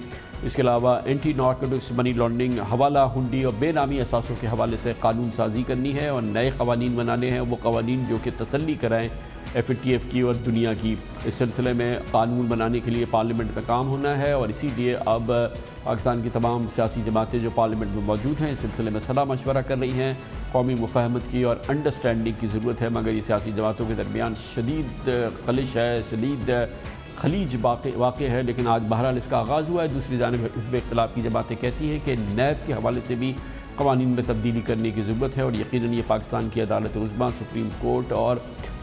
اس کے علاوہ اینٹی نارکوٹکس منی لانڈرنگ، حوالہ ہنڈی اور بے نامی اثاثوں کے حوالے سے قانون سازی کرنی ہے اور نئے قوانین بنانے ہیں، وہ قوانین جو کہ تسلی کرائیں FATF کی اور دنیا کی. اس سلسلے میں قانون بنانے کے لیے پارلیمنٹ میں کام ہونا ہے اور اسی لیے اب پاکستان کی تمام سیاسی جماعتیں جو پارلیمنٹ میں موجود ہیں اس سلسلے میں صلاح مشورہ کر رہی ہیں. قومی مفاہمت کی اور انڈرسٹینڈنگ کی ضرورت ہے، مگر یہ سیاسی جماعتوں کے درمیان شدید خلش ہے، شدید خلیج واقع ہے. لیکن آج بہرحال اس کا آغاز ہوا ہے. دوسری جانب حزب اختلاف کی جماعتیں کہتی ہیں کہ نیب کے حوالے سے بھی قوانین میں تبدیلی کرنے کی ضرورت ہے اور یقیناً یہ پاکستان کی عدالت عظمیٰ، سپریم کورٹ اور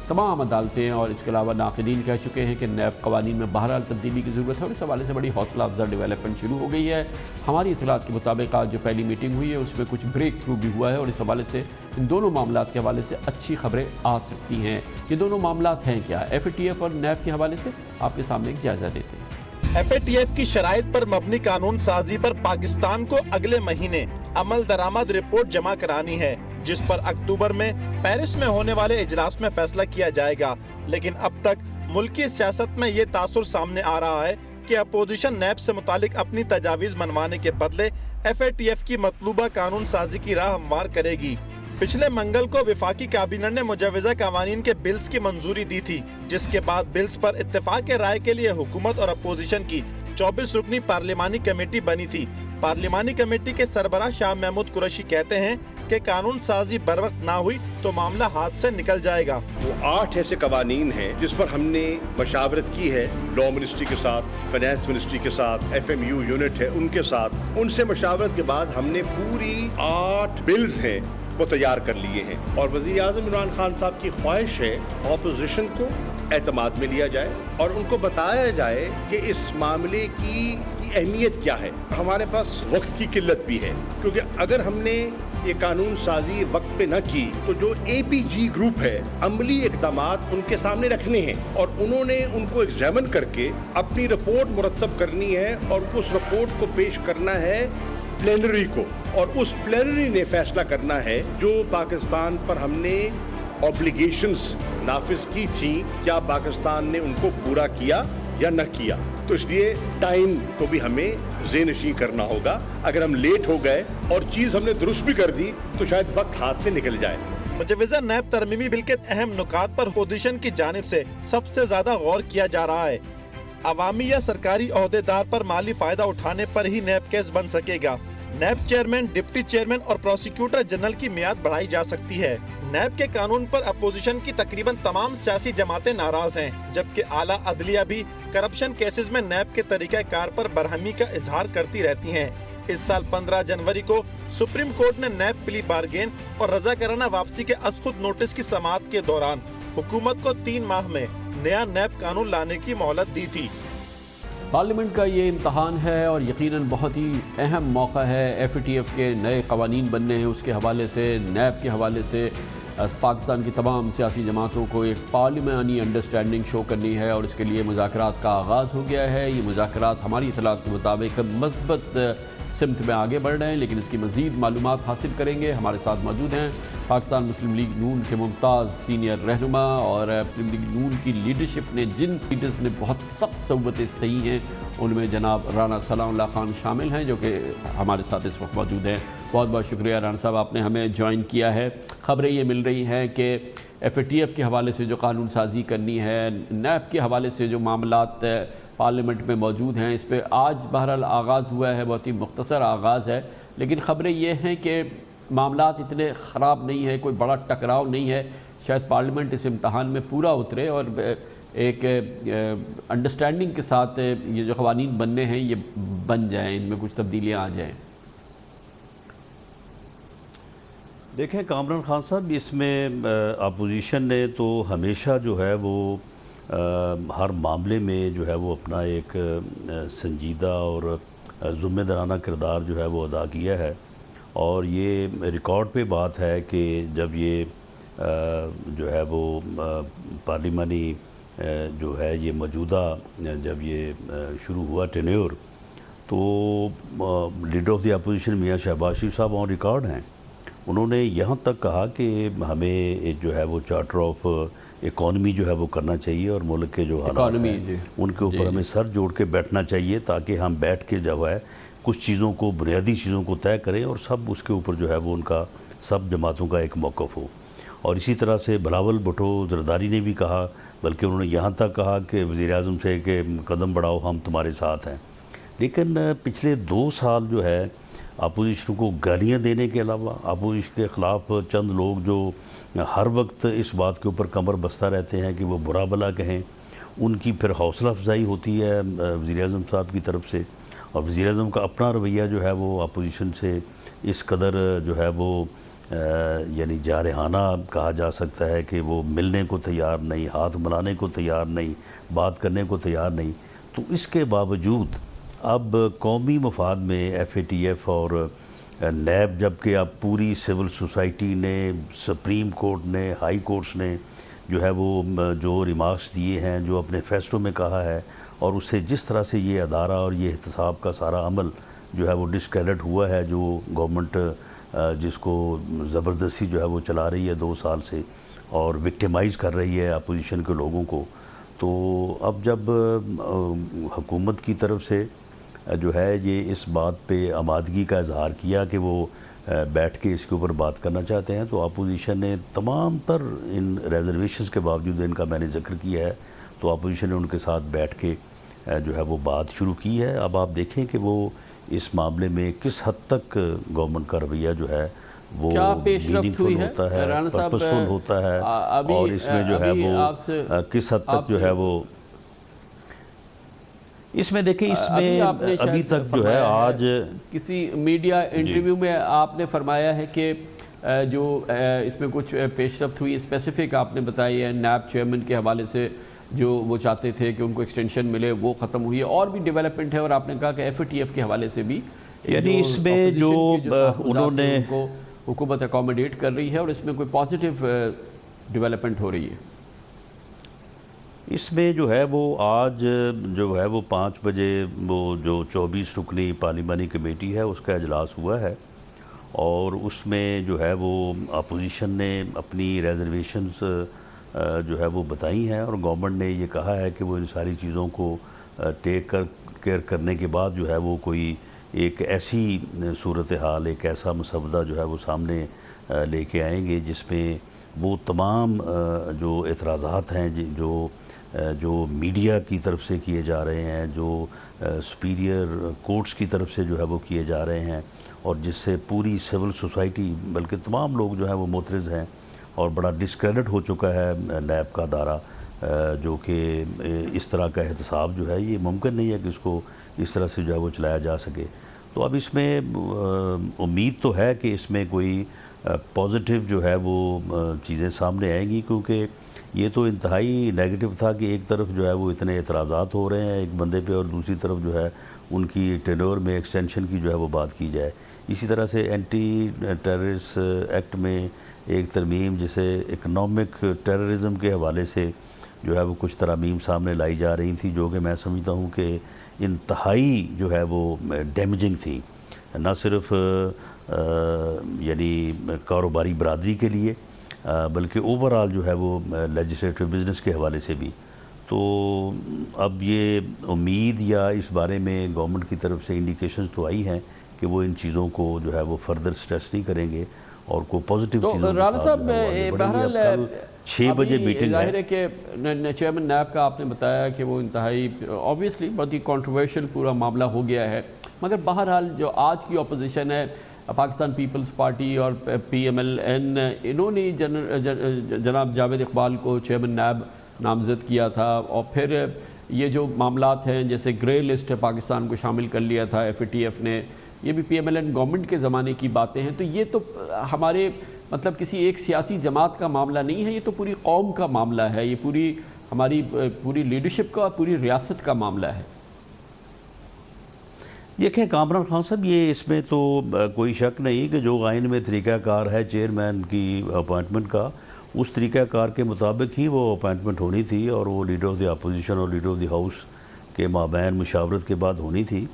تمام عدالتیں اور اس کے علاوہ ناقدین کہہ چکے ہیں کہ نیب قوانین میں بہرحال تبدیلی کی ضرورت ہے اور اس حوالے سے بڑی حوصلہ افزا ڈیولپمنٹ شروع ہو گئی ہے. ہماری اطلاعات کے مطابق آج جو پہلی میٹنگ ہوئی ہے اس میں کچھ بریک تھرو بھی ہوا ہے اور اس حوالے سے ان دونوں معاملات کے حوالے سے اچھی خبریں آ سکتی ہیں. یہ دونوں معاملات ہیں کیا؟ FATF اور نیب کے حوالے سے آپ کے سامنے ایک جائزہ دیتے ہیں. FATF کی شرائط پر مبنی قانون سازی پر پاکستان کو اگلے مہینے عمل درآمد رپورٹ جمع کرانی ہے، جس پر اکتوبر میں پیرس میں ہونے والے اجلاس میں فیصلہ کیا جائے گا. لیکن اب تک ملکی سیاست میں یہ تاثر سامنے آ رہا ہے کہ اپوزیشن نیب سے متعلق اپنی تجاویز منوانے کے بدلے FATF کی مطلوبہ قانون سازی کی راہ ہموار کرے گی. پچھلے منگل کو وفاقی کابینہ نے مجوزہ قوانین کے بلز کی منظوری دی تھی، جس کے بعد بلز پر اتفاق رائے کے لیے حکومت اور اپوزیشن کی 24 رکنی پارلیمانی کمیٹی بنی تھی. پارلیمانی کمیٹی کے سربراہ شاہ محمود قریشی کہتے ہیں کہ قانون سازی بر وقت نہ ہوئی تو معاملہ ہاتھ سے نکل جائے گا. وہ 8 ایسے قوانین ہیں جس پر ہم نے مشاورت کی ہے، لا منسٹری کے ساتھ، فائنانس منسٹری کے ساتھ، FMU یونٹ ہے ان کے ساتھ. ان سے مشاورت کے بعد ہم نے پوری 8 بلز ہیں وہ تیار کر لیے ہیں اور وزیر اعظم عمران خان صاحب کی خواہش ہے اپوزیشن کو اعتماد میں لیا جائے اور ان کو بتایا جائے کہ اس معاملے کی اہمیت کیا ہے. ہمارے پاس وقت کی قلت بھی ہے کیونکہ اگر ہم نے یہ قانون سازی وقت پہ نہ کی تو جو APG گروپ ہے عملی اقدامات ان کے سامنے رکھنے ہیں اور انہوں نے ان کو ایگزامن کر کے اپنی رپورٹ مرتب کرنی ہے اور اس رپورٹ کو پیش کرنا ہے پلینری کو اور اس پلینری نے فیصلہ کرنا ہے جو پاکستان پر ہم نے اوبلیگیشنز نافذ کی تھیں کیا پاکستان نے ان کو پورا کیا یا نہ کیا. تو اس لیے ٹائم کو بھی ہمیں ذہن نشین کرنا ہوگا. اگر ہم لیٹ ہو گئے اور چیز ہم نے درست بھی کر دی تو شاید وقت ہاتھ سے نکل جائے. مجوزہ نیب ترمیمی بل کے اہم نکات پر اپوزیشن کی جانب سے سب سے زیادہ غور کیا جا رہا ہے. عوامی یا سرکاری عہدیدار پر مالی فائدہ اٹھانے پر ہی نیب کیس بن سکے گا. نیب چیئرمین، ڈپٹی چیئرمین اور پروسیکیوٹر جنرل کی میعاد بڑھائی جا سکتی ہے۔ نیب کے قانون پر اپوزیشن کی تقریباً تمام سیاسی جماعتیں ناراض ہیں، جبکہ اعلیٰ عدلیہ بھی کرپشن کیسز میں نیب کے طریقہ کار پر برہمی کا اظہار کرتی رہتی ہیں۔ اس سال 15 جنوری کو سپریم کورٹ نے نیب پلی بارگین اور رضاکارانہ واپسی کے از خود نوٹس کی سماعت کے دوران حکومت کو 3 ماہ میں نیا نیب قانون لانے کی مہلت دی تھی۔ پارلیمنٹ کا یہ امتحان ہے اور یقیناً بہت ہی اہم موقع ہے۔ ایف اے ٹی ایف کے نئے قوانین بننے ہیں، اس کے حوالے سے، نیب کے حوالے سے پاکستان کی تمام سیاسی جماعتوں کو ایک پارلیمانی انڈرسٹینڈنگ شو کرنی ہے اور اس کے لیے مذاکرات کا آغاز ہو گیا ہے۔ یہ مذاکرات ہماری اطلاعات کے مطابق مثبت سمت میں آگے بڑھ رہے ہیں، لیکن اس کی مزید معلومات حاصل کریں گے۔ ہمارے ساتھ موجود ہیں پاکستان مسلم لیگ نون کے ممتاز سینئر رہنما، اور مسلم لیگ نون کی لیڈرشپ نے جن لیڈرز نے بہت سخت صحبتیں سہی ہیں ان میں جناب رانا سلام اللہ خان شامل ہیں، جو کہ ہمارے ساتھ اس وقت موجود ہیں۔ بہت بہت شکریہ رانا صاحب، آپ نے ہمیں جوائن کیا ہے۔ خبریں یہ مل رہی ہیں کہ ایف اے ٹی ایف کے حوالے سے جو قانون سازی کرنی ہے، نیب کے حوالے سے جو معاملات پارلیمنٹ میں موجود ہیں، اس پہ آج بہرحال آغاز ہوا ہے، بہت ہی مختصر آغاز ہے، لیکن خبریں یہ ہیں کہ معاملات اتنے خراب نہیں ہیں، کوئی بڑا ٹکراؤ نہیں ہے۔ شاید پارلیمنٹ اس امتحان میں پورا اترے اور ایک انڈرسٹینڈنگ کے ساتھ یہ جو قوانین بننے ہیں یہ بن جائیں، ان میں کچھ تبدیلیاں آ جائیں۔ دیکھیں کامران خان صاحب، اس میں اپوزیشن نے تو ہمیشہ جو ہے وہ ہر معاملے میں جو ہے وہ اپنا ایک سنجیدہ اور ذمہ دارانہ کردار جو ہے وہ ادا کیا ہے، اور یہ ریکارڈ پہ بات ہے کہ جب یہ جو ہے وہ پارلیمانی جو ہے یہ موجودہ جب یہ شروع ہوا ٹینیور، تو لیڈر آف دی اپوزیشن میاں شہباز شریف صاحب آن ریکارڈ ہیں، انہوں نے یہاں تک کہا کہ ہمیں جو ہے وہ چارٹر آف اکانومی جو ہے وہ کرنا چاہیے، اور ملک کے جو حالات ہیں ان کے اوپر ہمیں سر جوڑ کے بیٹھنا چاہیے، تاکہ ہم بیٹھ کے جو ہے کچھ چیزوں کو، بنیادی چیزوں کو طے کریں، اور سب اس کے اوپر جو ہے وہ ان کا سب جماعتوں کا ایک موقف ہو۔ اور اسی طرح سے بلاول بھٹو زرداری نے بھی کہا، بلکہ انہوں نے یہاں تک کہا کہ وزیر اعظم سے کہ قدم بڑھاؤ، ہم تمہارے ساتھ ہیں۔ لیکن پچھلے 2 سال جو ہے اپوزیشن کو گالیاں دینے کے علاوہ، اپوزیشن کے خلاف چند لوگ جو ہر وقت اس بات کے اوپر کمر بستہ رہتے ہیں کہ وہ برا بلا کہیں، ان کی پھر حوصلہ افزائی ہوتی ہے وزیر اعظم صاحب کی طرف سے، اور وزیر اعظم کا اپنا رویہ جو ہے وہ اپوزیشن سے اس قدر جو ہے وہ یعنی جارحانہ کہا جا سکتا ہے کہ وہ ملنے کو تیار نہیں، ہاتھ ملانے کو تیار نہیں، بات کرنے کو تیار نہیں۔ تو اس کے باوجود اب قومی مفاد میں ایف اے ٹی ایف اور نیب، جبکہ اب پوری سول سوسائٹی نے، سپریم کورٹ نے، ہائی کورٹس نے جو ہے وہ جو ریمارکس دیے ہیں، جو اپنے فیصلوں میں کہا ہے، اور اس سے جس طرح سے یہ ادارہ اور یہ احتساب کا سارا عمل جو ہے وہ ڈسکریڈٹ ہوا ہے، جو گورنمنٹ جس کو زبردستی جو ہے وہ چلا رہی ہے 2 سال سے، اور وکٹیمائز کر رہی ہے اپوزیشن کے لوگوں کو، تو اب جب حکومت کی طرف سے جو ہے یہ اس بات پہ آمادگی کا اظہار کیا کہ وہ بیٹھ کے اس کے اوپر بات کرنا چاہتے ہیں، تو اپوزیشن نے تمام تر ان ریزرویشنز کے باوجود، ان کا میں نے ذکر کیا ہے، تو اپوزیشن نے ان کے ساتھ بیٹھ کے جو ہے وہ بات شروع کی ہے۔ اب آپ دیکھیں کہ وہ اس معاملے میں کس حد تک گورنمنٹ کا رویہ جو ہے وہ میننگ فل ہوتا ہے، پرپسفل ہوتا ہے، اور اس میں جو ہے وہ کس حد تک جو ہے وہ اس میں دیکھیں، اس میں ابھی تک جو ہے آج کسی میڈیا انٹرویو میں آپ نے فرمایا ہے کہ جو اس میں کچھ پیش رفت ہوئی اسپیسیفک آپ نے بتائی ہے، نیب چیئرمین کے حوالے سے جو وہ چاہتے تھے کہ ان کو ایکسٹینشن ملے، وہ ختم ہوئی ہے، اور بھی ڈیولپمنٹ ہے، اور آپ نے کہا کہ ایف اے ٹی ایف کے حوالے سے بھی یعنی اس میں جو انہوں نے حکومت اکوموڈیٹ کر رہی ہے، اور اس میں کوئی پازیٹیو ڈیولپمنٹ ہو رہی ہے۔ اس میں جو ہے وہ آج جو ہے وہ 5 بجے وہ جو 24 رکنی پارلیمانی کمیٹی ہے اس کا اجلاس ہوا ہے، اور اس میں جو ہے وہ اپوزیشن نے اپنی ریزرویشنز جو ہے وہ بتائی ہیں، اور گورنمنٹ نے یہ کہا ہے کہ وہ ان ساری چیزوں کو ٹیک کیئر کرنے کے بعد جو ہے وہ کوئی ایک ایسی صورتحال، ایک ایسا مسودہ جو ہے وہ سامنے لے کے آئیں گے جس میں وہ تمام جو اعتراضات ہیں جو میڈیا کی طرف سے کیے جا رہے ہیں، جو سپیریئر کورٹس کی طرف سے جو ہے وہ کیے جا رہے ہیں، اور جس سے پوری سول سوسائٹی بلکہ تمام لوگ جو ہیں وہ معترض ہیں، اور بڑا ڈسکریڈٹ ہو چکا ہے نیب کا ادارہ، جو کہ اس طرح کا احتساب جو ہے یہ ممکن نہیں ہے کہ اس کو اس طرح سے جو ہے وہ چلایا جا سکے۔ تو اب اس میں امید تو ہے کہ اس میں کوئی پازیٹیو جو ہے وہ چیزیں سامنے آئیں گی، کیونکہ یہ تو انتہائی نیگیٹو تھا کہ ایک طرف جو ہے وہ اتنے اعتراضات ہو رہے ہیں ایک بندے پہ، اور دوسری طرف جو ہے ان کی ٹینور میں ایکسٹینشن کی جو ہے وہ بات کی جائے۔ اسی طرح سے اینٹی ٹیررسٹ ایکٹ میں ایک ترمیم جسے اکنامک ٹیررزم کے حوالے سے جو ہے وہ کچھ ترامیم سامنے لائی جا رہی تھی، جو کہ میں سمجھتا ہوں کہ انتہائی جو ہے وہ ڈیمیجنگ تھی، نہ صرف یعنی کاروباری برادری کے لیے بلکہ اوورآل جو ہے وہ لیجسلیٹو بزنس کے حوالے سے بھی۔ تو اب یہ امید یا اس بارے میں گورنمنٹ کی طرف سے انڈیکیشنز تو آئی ہیں کہ وہ ان چیزوں کو جو ہے وہ فردر سٹریس نہیں کریں گے اور کو پازیٹیو چیزوں رانا صاحب بہرحال 6 بجے میٹنگ ظاہر ہے کہ چیئرمین نیب کا آپ نے بتایا کہ وہ انتہائی آبویسلی بہت ہی کنٹروورشل پورا معاملہ ہو گیا ہے، مگر بہرحال جو آج کی اپوزیشن ہے پاکستان پیپلز پارٹی اور پی ایم ایل این، انہوں نے جناب جاوید اقبال کو چیئرمین نیب نامزد کیا تھا، اور پھر یہ جو معاملات ہیں جیسے گرے لسٹ ہے پاکستان کو شامل کر لیا تھا ایف اے ٹی ایف نے، یہ بھی P M L N government کے زمانے کی باتیں ہیں۔ تو یہ تو ہمارے مطلب کسی ایک سیاسی جماعت کا معاملہ نہیں ہے، یہ تو پوری قوم کا معاملہ ہے، یہ پوری ہماری پوری لیڈرشپ کا، پوری ریاست کا معاملہ ہے۔ دیکھیں کامران خان صاحب، یہ اس میں تو کوئی شک نہیں کہ جو آئین میں طریقہ کار ہے چیئرمین کی اپوائنٹمنٹ کا، اس طریقہ کار کے مطابق ہی وہ اپوائنٹمنٹ ہونی تھی، اور وہ لیڈر آف دی اپوزیشن اور لیڈر آف دی ہاؤس کے مابین مشاورت کے بعد ہونی تھی۔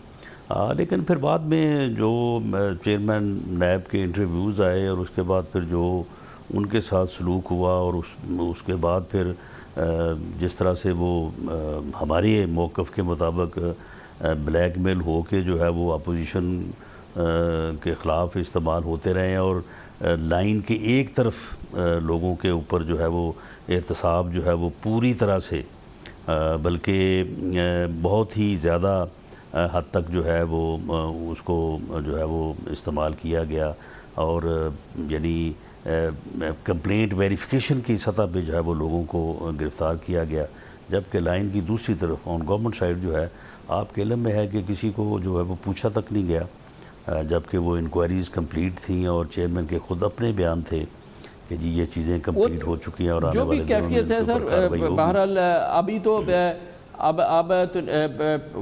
لیکن پھر بعد میں جو چیئرمین نیب کے انٹرویوز آئے اور اس کے بعد پھر جو ان کے ساتھ سلوک ہوا، اور اس کے بعد پھر جس طرح سے وہ ہمارے موقف کے مطابق بلیک میل ہو کے جو ہے وہ اپوزیشن کے خلاف استعمال ہوتے رہے ہیں، اور لائن کے ایک طرف لوگوں کے اوپر جو ہے وہ احتساب جو ہے وہ پوری طرح سے بلکہ بہت ہی زیادہ حد تک جو ہے وہ اس کو جو ہے وہ استعمال کیا گیا، اور یعنی کمپلینٹ ویریفیکیشن کی سطح پہ جو ہے وہ لوگوں کو گرفتار کیا گیا، جبکہ لائن کی دوسری طرف آن گورنمنٹ سائڈ جو ہے آپ کے علم میں ہے کہ کسی کو جو ہے وہ پوچھا تک نہیں گیا، جبکہ وہ انکوائریز کمپلیٹ تھیں اور چیئرمین کے خود اپنے بیان تھے کہ جی یہ چیزیں کمپلیٹ ہو چکی ہیں اور آنے والے جو بھی کیفیت ہے سر، بہرحال ابھی تو اب تو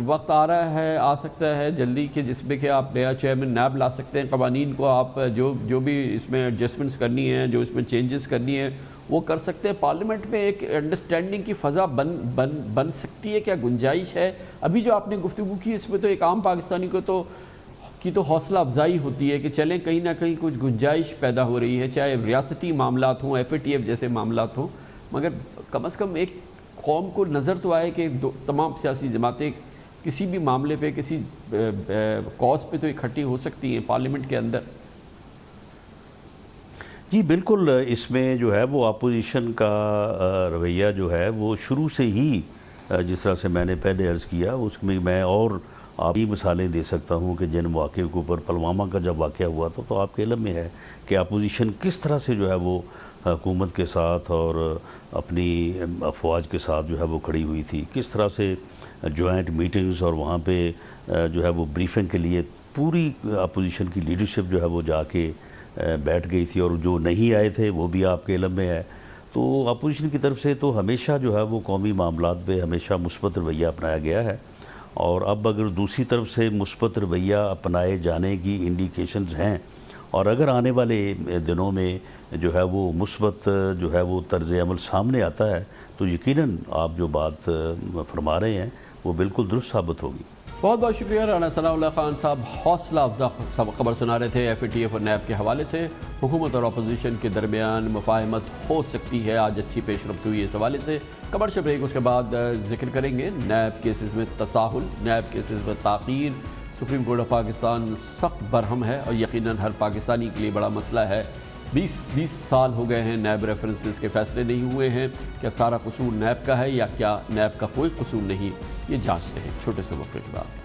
وقت آ رہا ہے، آ سکتا ہے جلدی کہ جس میں کہ آپ نیا چیئرمین نیب لا سکتے ہیں، قوانین کو آپ جو بھی اس میں ایڈجسٹمنٹس کرنی ہیں، جو اس میں چینجز کرنی ہیں وہ کر سکتے ہیں۔ پارلیمنٹ میں ایک انڈرسٹینڈنگ کی فضا بن سکتی ہے، کیا گنجائش ہے؟ ابھی جو آپ نے گفتگو کی اس میں تو ایک عام پاکستانی کو تو حوصلہ افزائی ہوتی ہے کہ چلیں کہیں نہ کہیں کچھ گنجائش پیدا ہو رہی ہے، چاہے ریاستی معاملات ہوں، ایف اے ٹی ایف جیسے معاملات ہوں، مگر کم از کم ایک قوم کو نظر تو آئے کہ تمام سیاسی جماعتیں کسی بھی معاملے پہ کسی کاز پہ تو اکٹھی ہو سکتی ہیں پارلیمنٹ کے اندر۔ جی بالکل، اس میں جو ہے وہ اپوزیشن کا رویہ جو ہے وہ شروع سے ہی جس طرح سے میں نے پہلے عرض کیا، اس میں میں اور آپ ہی مثالیں دے سکتا ہوں کہ جن واقعے کے اوپر پلوامہ کا جب واقعہ ہوا تھا تو آپ کے علم میں ہے کہ اپوزیشن کس طرح سے جو ہے وہ حکومت کے ساتھ اور اپنی افواج کے ساتھ جو ہے وہ کھڑی ہوئی تھی، کس طرح سے جوائنٹ میٹنگز اور وہاں پہ جو ہے وہ بریفنگ کے لیے پوری اپوزیشن کی لیڈرشپ جو ہے وہ جا کے بیٹھ گئی تھی، اور جو نہیں آئے تھے وہ بھی آپ کے علم میں ہے۔ تو اپوزیشن کی طرف سے تو ہمیشہ جو ہے وہ قومی معاملات پہ ہمیشہ مثبت رویہ اپنایا گیا ہے، اور اب اگر دوسری طرف سے مثبت رویہ اپنائے جانے کی انڈیکیشنز ہیں، اور اگر آنے والے دنوں میں جو ہے وہ مثبت جو ہے وہ طرز عمل سامنے آتا ہے تو یقیناً آپ جو بات فرما رہے ہیں وہ بالکل درست ثابت ہوگی۔ بہت بہت شکریہ رانا ثناء اللہ خان صاحب، حوصلہ افزا خبر سنا رہے تھے ایف اے ٹی ایف اور نیب کے حوالے سے۔ حکومت اور اپوزیشن کے درمیان مفاہمت ہو سکتی ہے، آج اچھی پیش رفت ہوئی اس حوالے سے۔ کمرشل بریک، اس کے بعد ذکر کریں گے نیب کیسز میں تساہل، نیب کیسز میں تاخیر۔ سپریم کورٹ آف پاکستان سخت برہم ہے اور یقیناً ہر پاکستانی کے لیے بڑا مسئلہ ہے۔ 20 سال ہو گئے ہیں نیب ریفرنسز کے فیصلے نہیں ہوئے ہیں، کیا سارا قصور نیب کا ہے یا کیا نیب کا کوئی قصور نہیں؟ یہ جانچتے ہیں چھوٹے سے وقفے کے بعد۔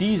30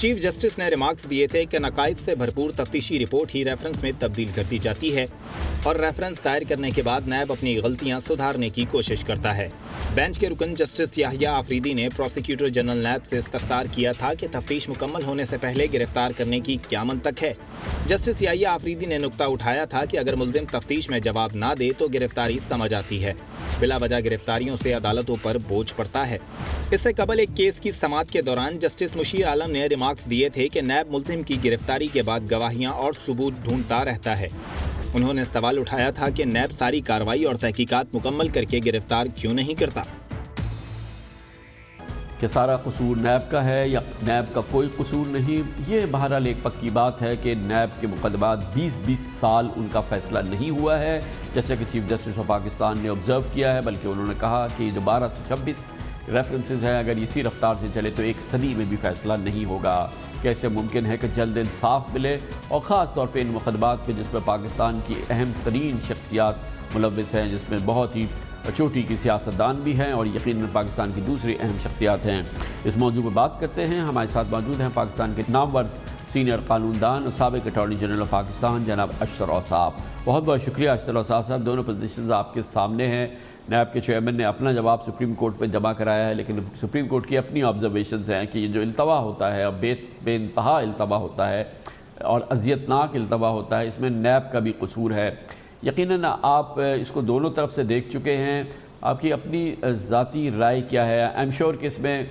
چیف جسٹس نے ریمارکس دیے تھے کہ نقائص سے بھرپور تفتیشی رپورٹ ہی ریفرنس میں تبدیل کر دی جاتی ہے اور ریفرنس دائر کرنے کے بعد نیب اپنی غلطیاں سدھارنے کی کوشش کرتا ہے۔ بینچ کے رکن جسٹس یحییٰ آفریدی نے پروسیکیوٹر جنرل نیب سے استفسار کیا تھا کہ تفتیش مکمل ہونے سے پہلے گرفتار کرنے کی کیا منطق ہے۔ جسٹس یحییٰ آفریدی نے نقطہ اٹھایا تھا کہ اگر ملزم تفتیش میں جواب نہ دے تو گرفتاری سمجھ آتی ہے، بلا وجہ گرفتاریوں سے عدالتوں پر بوجھ پڑتا ہے۔ اس سے قبل ایک کیس کی سماعت کے دوران جسٹس مشیر عالم نے ریمارکس دیے تھے کہ نیب ملزم کی گرفتاری کے بعد گواہیاں اور ثبوت ڈھونڈتا رہتا ہے۔ انہوں نے سوال اٹھایا تھا کہ نیب ساری کارروائی اور تحقیقات مکمل کر کے گرفتار کیوں نہیں کرتا۔ کہ سارا قصور نیب کا ہے یا نیب کا کوئی قصور نہیں، یہ بہرحال ایک پکی بات ہے کہ نیب کے مقدمات 20 سال ان کا فیصلہ نہیں ہوا ہے، جیسے کہ چیف جسٹس آف پاکستان نے آبزرو کیا ہے، بلکہ انہوں نے کہا کہ یہ جو 12 سے 26 ریفرنسز ہیں، اگر اسی رفتار سے چلے تو ایک صدی میں بھی فیصلہ نہیں ہوگا۔ کیسے ممکن ہے کہ جلد انصاف ملے، اور خاص طور پہ ان مقدمات پہ جس میں پاکستان کی اہم ترین شخصیات ملوث ہیں، جس میں بہت ہی چوٹی کی سیاستدان بھی ہیں اور یقیناً پاکستان کی دوسری اہم شخصیات ہیں۔ اس موضوع پر بات کرتے ہیں، ہمارے ساتھ موجود ہیں پاکستان کے نامور سینئر قانون دان اور سابق اٹارنی جنرل آف پاکستان جناب اشتر اوصاف۔ بہت بہت شکریہ اشتر اوصاف صاحب، دونوں پوزیشنز آپ کے سامنے ہیں۔ نیب کے چیئرمین نے اپنا جواب سپریم کورٹ پہ جمع کرایا ہے، لیکن سپریم کورٹ کی اپنی آبزرویشنز ہیں کہ یہ جو التوا ہوتا ہے، بے انتہا التوا ہوتا ہے اور اذیتناک التوا ہوتا ہے، اس میں نیب کا بھی قصور ہے۔ یقیناً آپ اس کو دونوں طرف سے دیکھ چکے ہیں، آپ کی اپنی ذاتی رائے کیا ہے؟ آئی ایم شیور کہ اس میں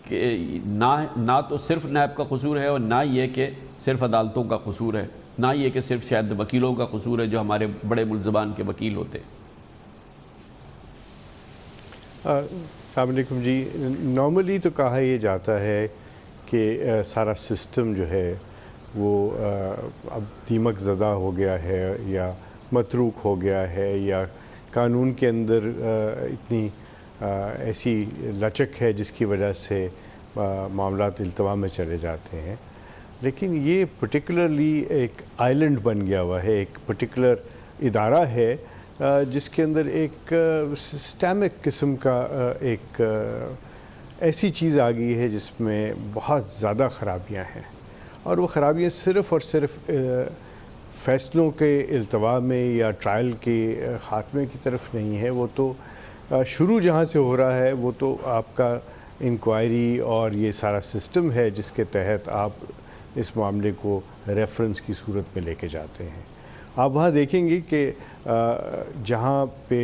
نہ تو صرف نیب کا قصور ہے اور نہ یہ کہ صرف عدالتوں کا قصور ہے، نہ یہ کہ صرف شاید وکیلوں کا قصور ہے جو ہمارے بڑے ملزمان کے وکیل ہوتے۔ السلام علیکم جی، نارملی تو کہا یہ جاتا ہے کہ سارا سسٹم جو ہے وہ اب دیمک زدہ ہو گیا ہے یا متروک ہو گیا ہے، یا قانون کے اندر اتنی ایسی لچک ہے جس کی وجہ سے معاملات التوا میں چلے جاتے ہیں۔ لیکن یہ پرٹیکولرلی ایک آئلینڈ بن گیا ہوا ہے، ایک پرٹیکولر ادارہ ہے جس کے اندر ایک سسٹمک قسم کا ایک ایسی چیز آ گئی ہے جس میں بہت زیادہ خرابیاں ہیں، اور وہ خرابیاں صرف اور صرف فیصلوں کے التوا میں یا ٹرائل کے خاتمے کی طرف نہیں ہے، وہ تو شروع جہاں سے ہو رہا ہے وہ تو آپ کا انکوائری اور یہ سارا سسٹم ہے جس کے تحت آپ اس معاملے کو ریفرنس کی صورت میں لے کے جاتے ہیں۔ آپ وہاں دیکھیں گے کہ جہاں پہ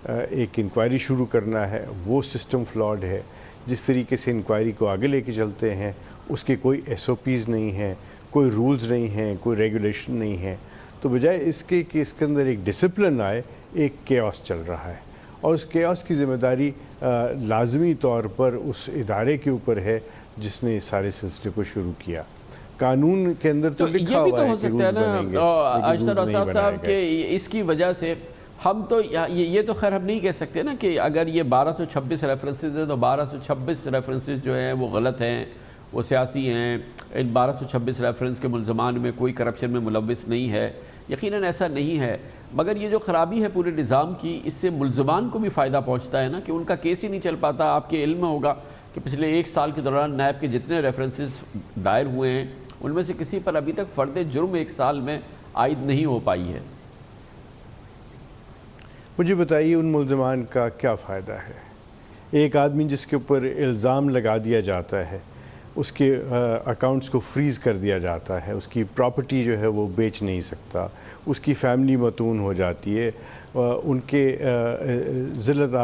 ایک انکوائری شروع کرنا ہے وہ سسٹم فلاڈ ہے، جس طریقے سے انکوائری کو آگے لے کے چلتے ہیں اس کے کوئی SOPs نہیں ہیں، کوئی رولز نہیں ہیں، کوئی ریگولیشن نہیں ہے، تو بجائے اس کے کہ اس کے اندر ایک ڈسپلن آئے، ایک کیوس چل رہا ہے، اور اس کیوس کی ذمہ داری لازمی طور پر اس ادارے کے اوپر ہے جس نے اس سارے سلسلے کو شروع کیا۔ قانون کے اندر تو لکھا ہوا ہے کہ رولز بنیں گے، اشتر اوصاف صاحب کہ اس کی وجہ سے ہم تو یہ تو خیر ہم نہیں کہہ سکتے نا کہ اگر یہ 1226 ریفرنسز ہیں تو 1226 ریفرنسز جو ہیں وہ غلط ہیں، وہ سیاسی ہیں، ان 1226 ریفرنس کے ملزمان میں کوئی کرپشن میں ملوث نہیں ہے۔ یقیناً ایسا نہیں ہے، مگر یہ جو خرابی ہے پورے نظام کی، اس سے ملزمان کو بھی فائدہ پہنچتا ہے نا کہ ان کا کیس ہی نہیں چل پاتا۔ آپ کے علم میں ہوگا کہ پچھلے 1 سال کے دوران نیب کے جتنے ریفرنسز دائر ہوئے ہیں ان میں سے کسی پر ابھی تک فرد جرم 1 سال میں عائد نہیں ہو پائی ہے۔ مجھے بتائیے ان ملزمان کا کیا فائدہ ہے؟ ایک آدمی جس کے اوپر الزام لگا دیا جاتا ہے، اس کے اکاؤنٹس کو فریز کر دیا جاتا ہے، اس کی پراپرٹی جو ہے وہ بیچ نہیں سکتا، اس کی فیملی متون ہو جاتی ہے، ان کے ذلت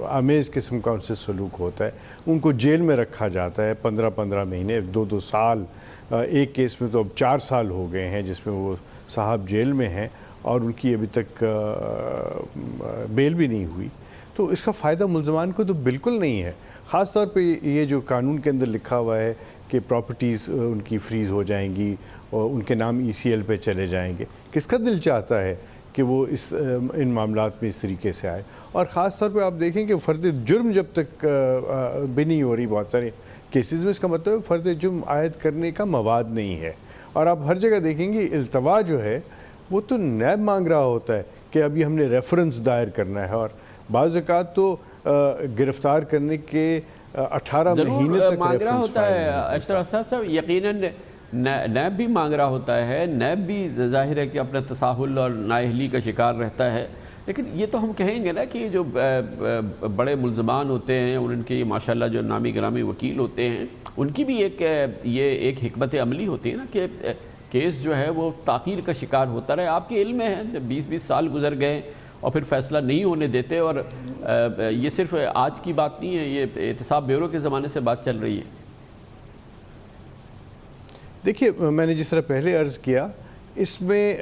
آمیز قسم کا ان سے سلوک ہوتا ہے، ان کو جیل میں رکھا جاتا ہے 15 مہینے 2 سال، ایک کیس میں تو اب 4 سال ہو گئے ہیں جس میں وہ صاحب جیل میں ہیں اور ان کی ابھی تک بیل بھی نہیں ہوئی۔ تو اس کا فائدہ ملزمان کو تو بالکل نہیں ہے، خاص طور پہ یہ جو قانون کے اندر لکھا ہوا ہے کہ پراپرٹیز ان کی فریز ہو جائیں گی اور ان کے نام ECL پہ چلے جائیں گے۔ کس کا دل چاہتا ہے کہ وہ ان معاملات میں اس طریقے سے آئے؟ اور خاص طور پہ آپ دیکھیں کہ فرد جرم جب تک بھی نہیں ہو رہی بہت سارے کیسز میں، اس کا مطلب ہے فرد جرم عائد کرنے کا مواد نہیں ہے۔ اور آپ ہر جگہ دیکھیں گے التوا جو ہے وہ تو نیب مانگ رہا ہوتا ہے کہ ابھی ہم نے ریفرنس دائر کرنا ہے، اور بعض اوقات تو گرفتار کرنے کے 18 مہینے تک مانگ رہا ریفرنس ہوتا ہے اشتر صاحب یقیناً نیب بھی مانگ رہا ہوتا ہے، نیب بھی ظاہر ہے کہ اپنا تساہل اور نااہلی کا شکار رہتا ہے، لیکن یہ تو ہم کہیں گے نا کہ جو بڑے ملزمان ہوتے ہیں اور ان کے ماشاءاللہ جو نامی گرامی وکیل ہوتے ہیں ان کی بھی یہ ایک حکمت عملی ہوتی ہے نا کہ کیس جو ہے وہ تاخیر کا شکار ہوتا رہے. آپ کے علم میں ہے 20 سال گزر گئے اور پھر فیصلہ نہیں ہونے دیتے، اور یہ صرف آج کی بات نہیں ہے، یہ احتساب بیورو کے زمانے سے بات چل رہی ہے. دیکھیے میں نے جس طرح پہلے عرض کیا، اس میں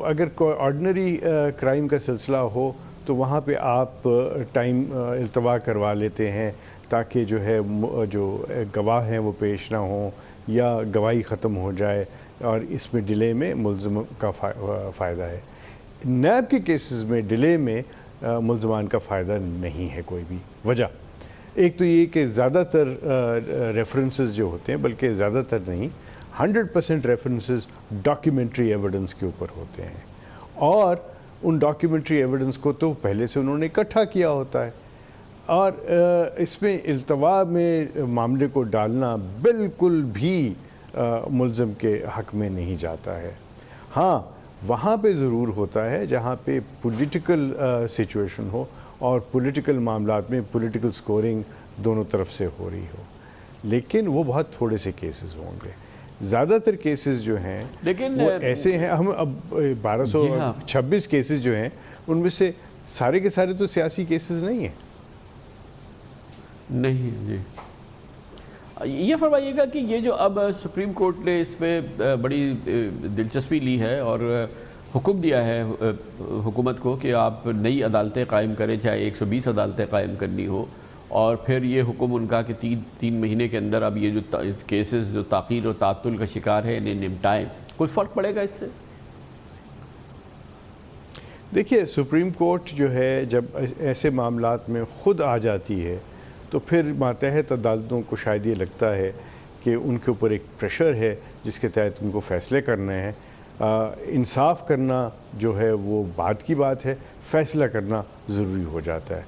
اگر کوئی آرڈنری کرائم کا سلسلہ ہو تو وہاں پہ آپ ٹائم التوا کروا لیتے ہیں تاکہ جو ہے جو گواہ ہیں وہ پیش نہ ہوں یا گواہی ختم ہو جائے، اور اس میں ڈیلے میں ملزم کا فائدہ ہے. نیب کے کیسز میں ڈیلے میں ملزمان کا فائدہ نہیں ہے کوئی بھی وجہ. ایک تو یہ کہ زیادہ تر ریفرنسز جو ہوتے ہیں، بلکہ زیادہ تر نہیں 100% ریفرنسز ڈاکیومنٹری ایویڈنس کے اوپر ہوتے ہیں، اور ان ڈاکیومنٹری ایویڈنس کو تو پہلے سے انہوں نے اکٹھا کیا ہوتا ہے، اور اس میں التوا میں معاملے کو ڈالنا بالکل بھی ملزم کے حق میں نہیں جاتا ہے. ہاں وہاں پہ ضرور ہوتا ہے جہاں پہ پولیٹیکل سچویشن ہو اور پولیٹیکل معاملات میں پولیٹیکل سکورنگ دونوں طرف سے ہو رہی ہو، لیکن وہ بہت تھوڑے سے کیسز ہوں گے. زیادہ تر کیسز جو ہیں لیکن وہ ایسے ہیں، ہم اب 1226 کیسز جو ہیں ان میں سے سارے کے سارے تو سیاسی کیسز نہیں ہیں. نہیں جی، یہ فرمائیے گا کہ یہ جو اب سپریم کورٹ نے اس پہ بڑی دلچسپی لی ہے اور حکم دیا ہے حکومت کو کہ آپ نئی عدالتیں قائم کریں، چاہے 120 عدالتیں قائم کرنی ہو، اور پھر یہ حکم ان کا کہ 3 مہینے کے اندر اب یہ جو کیسز جو تاخیر اور تعطل کا شکار ہے انہیں نمٹائیں، کوئی فرق پڑے گا اس سے؟ دیکھیے سپریم کورٹ جو ہے جب ایسے معاملات میں خود آ جاتی ہے تو پھر ماتحت عدالتوں کو شاید یہ لگتا ہے کہ ان کے اوپر ایک پریشر ہے جس کے تحت ان کو فیصلے کرنے ہیں. انصاف کرنا جو ہے وہ بعد کی بات ہے، فیصلہ کرنا ضروری ہو جاتا ہے.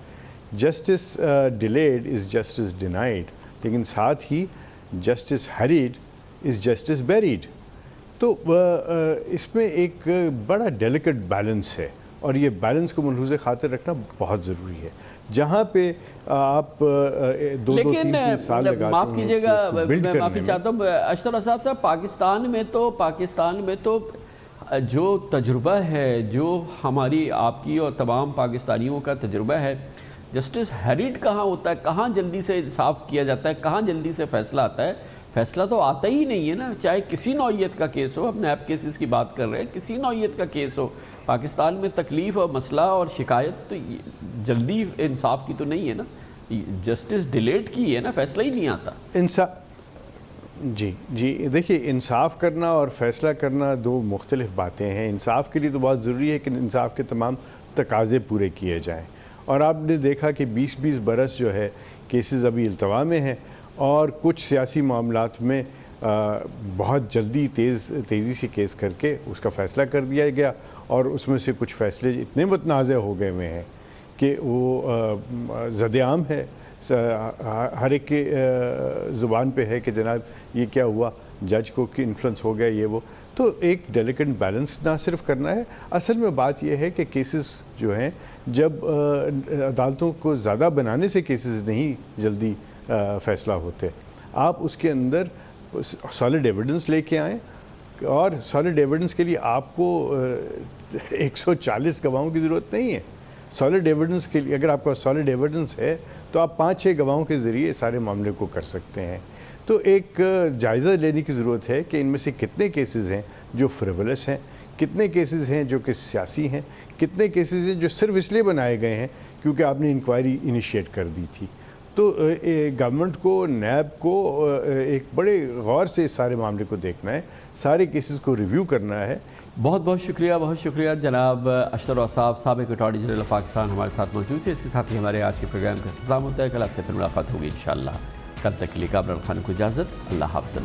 Justice delayed is justice denied, لیکن ساتھ ہی جسٹس ہریڈ از جسٹس بیریڈ. تو اس میں ایک بڑا ڈیلیکیٹ بیلنس ہے، اور یہ بیلنس کو ملحوظ خاطر رکھنا بہت ضروری ہے. جہاں پہ آپ 2-3 سال لگاتے ہیں، معاف کیجیے گا میں معافی چاہتا ہوں اشتر صاحب، پاکستان میں تو جو تجربہ ہے، جو ہماری آپ کی اور تمام پاکستانیوں کا تجربہ ہے، جسٹس ہیریڈ کہاں ہوتا ہے، کہاں جلدی سے انصاف کیا جاتا ہے، کہاں جلدی سے فیصلہ آتا ہے. فیصلہ تو آتا ہی نہیں ہے نا، چاہے کسی نوعیت کا کیس ہو. ہم نیب کیسز کی بات کر رہے ہیں، کسی نوعیت کا کیس ہو. پاکستان میں تکلیف اور مسئلہ اور شکایت تو جلدی انصاف کی تو نہیں ہے نا، جسٹس ڈیلیٹ کی ہے نا، فیصلہ ہی نہیں آتا. جی دیکھیے انصاف کرنا اور فیصلہ کرنا دو مختلف باتیں ہیں. انصاف کے لیے تو بہت ضروری ہے کہ انصاف کے تمام تقاضے پورے کیے جائیں، اور آپ نے دیکھا کہ 20 برس جو ہے کیسز ابھی التوا میں ہیں، اور کچھ سیاسی معاملات میں بہت جلدی تیزی سے کیس کر کے اس کا فیصلہ کر دیا گیا، اور اس میں سے کچھ فیصلے اتنے متنازع ہو گئے ہوئے ہیں کہ وہ زد عام ہے، ہر ایک کے زبان پہ ہے کہ جناب یہ کیا ہوا، جج کو کہ انفلوئنس ہو گیا، یہ وہ. تو ایک ڈیلیکیٹ بیلنس نہ صرف کرنا ہے. اصل میں بات یہ ہے کہ کیسز جو ہیں جب عدالتوں کو زیادہ بنانے سے کیسز نہیں جلدی فیصلہ ہوتے، آپ اس کے اندر سالڈ ایویڈنس لے کے آئیں، اور سالڈ ایویڈنس کے لیے آپ کو 140 گواہوں کی ضرورت نہیں ہے. سالڈ ایویڈنس کے لیے اگر آپ کا سالڈ ایویڈنس ہے تو آپ 5-6 گواہوں کے ذریعے سارے معاملے کو کر سکتے ہیں. تو ایک جائزہ لینے کی ضرورت ہے کہ ان میں سے کتنے کیسز ہیں جو فریولس ہیں، کتنے کیسز ہیں جو کہ سیاسی ہیں، کتنے کیسز ہیں جو صرف اس لیے بنائے گئے ہیں کیونکہ آپ نے انکوائری انیشیٹ کر دی تھی. تو گورنمنٹ کو، نیب کو ایک بڑے غور سے اس سارے معاملے کو دیکھنا ہے، سارے کیسز کو ریویو کرنا ہے. بہت شکریہ جناب اشتر صاحب، سابق اٹارنی جنرل آف پاکستان ہمارے ساتھ موجود تھے. اس کے ساتھ ہی ہمارے آج کے پروگرام کا اختتام ہوتا ہے. کل آپ سے پھر ملاقات ہوگی انشاءاللہ. کل تک کے لیے کامران خان کو اجازت. اللہ حافظ.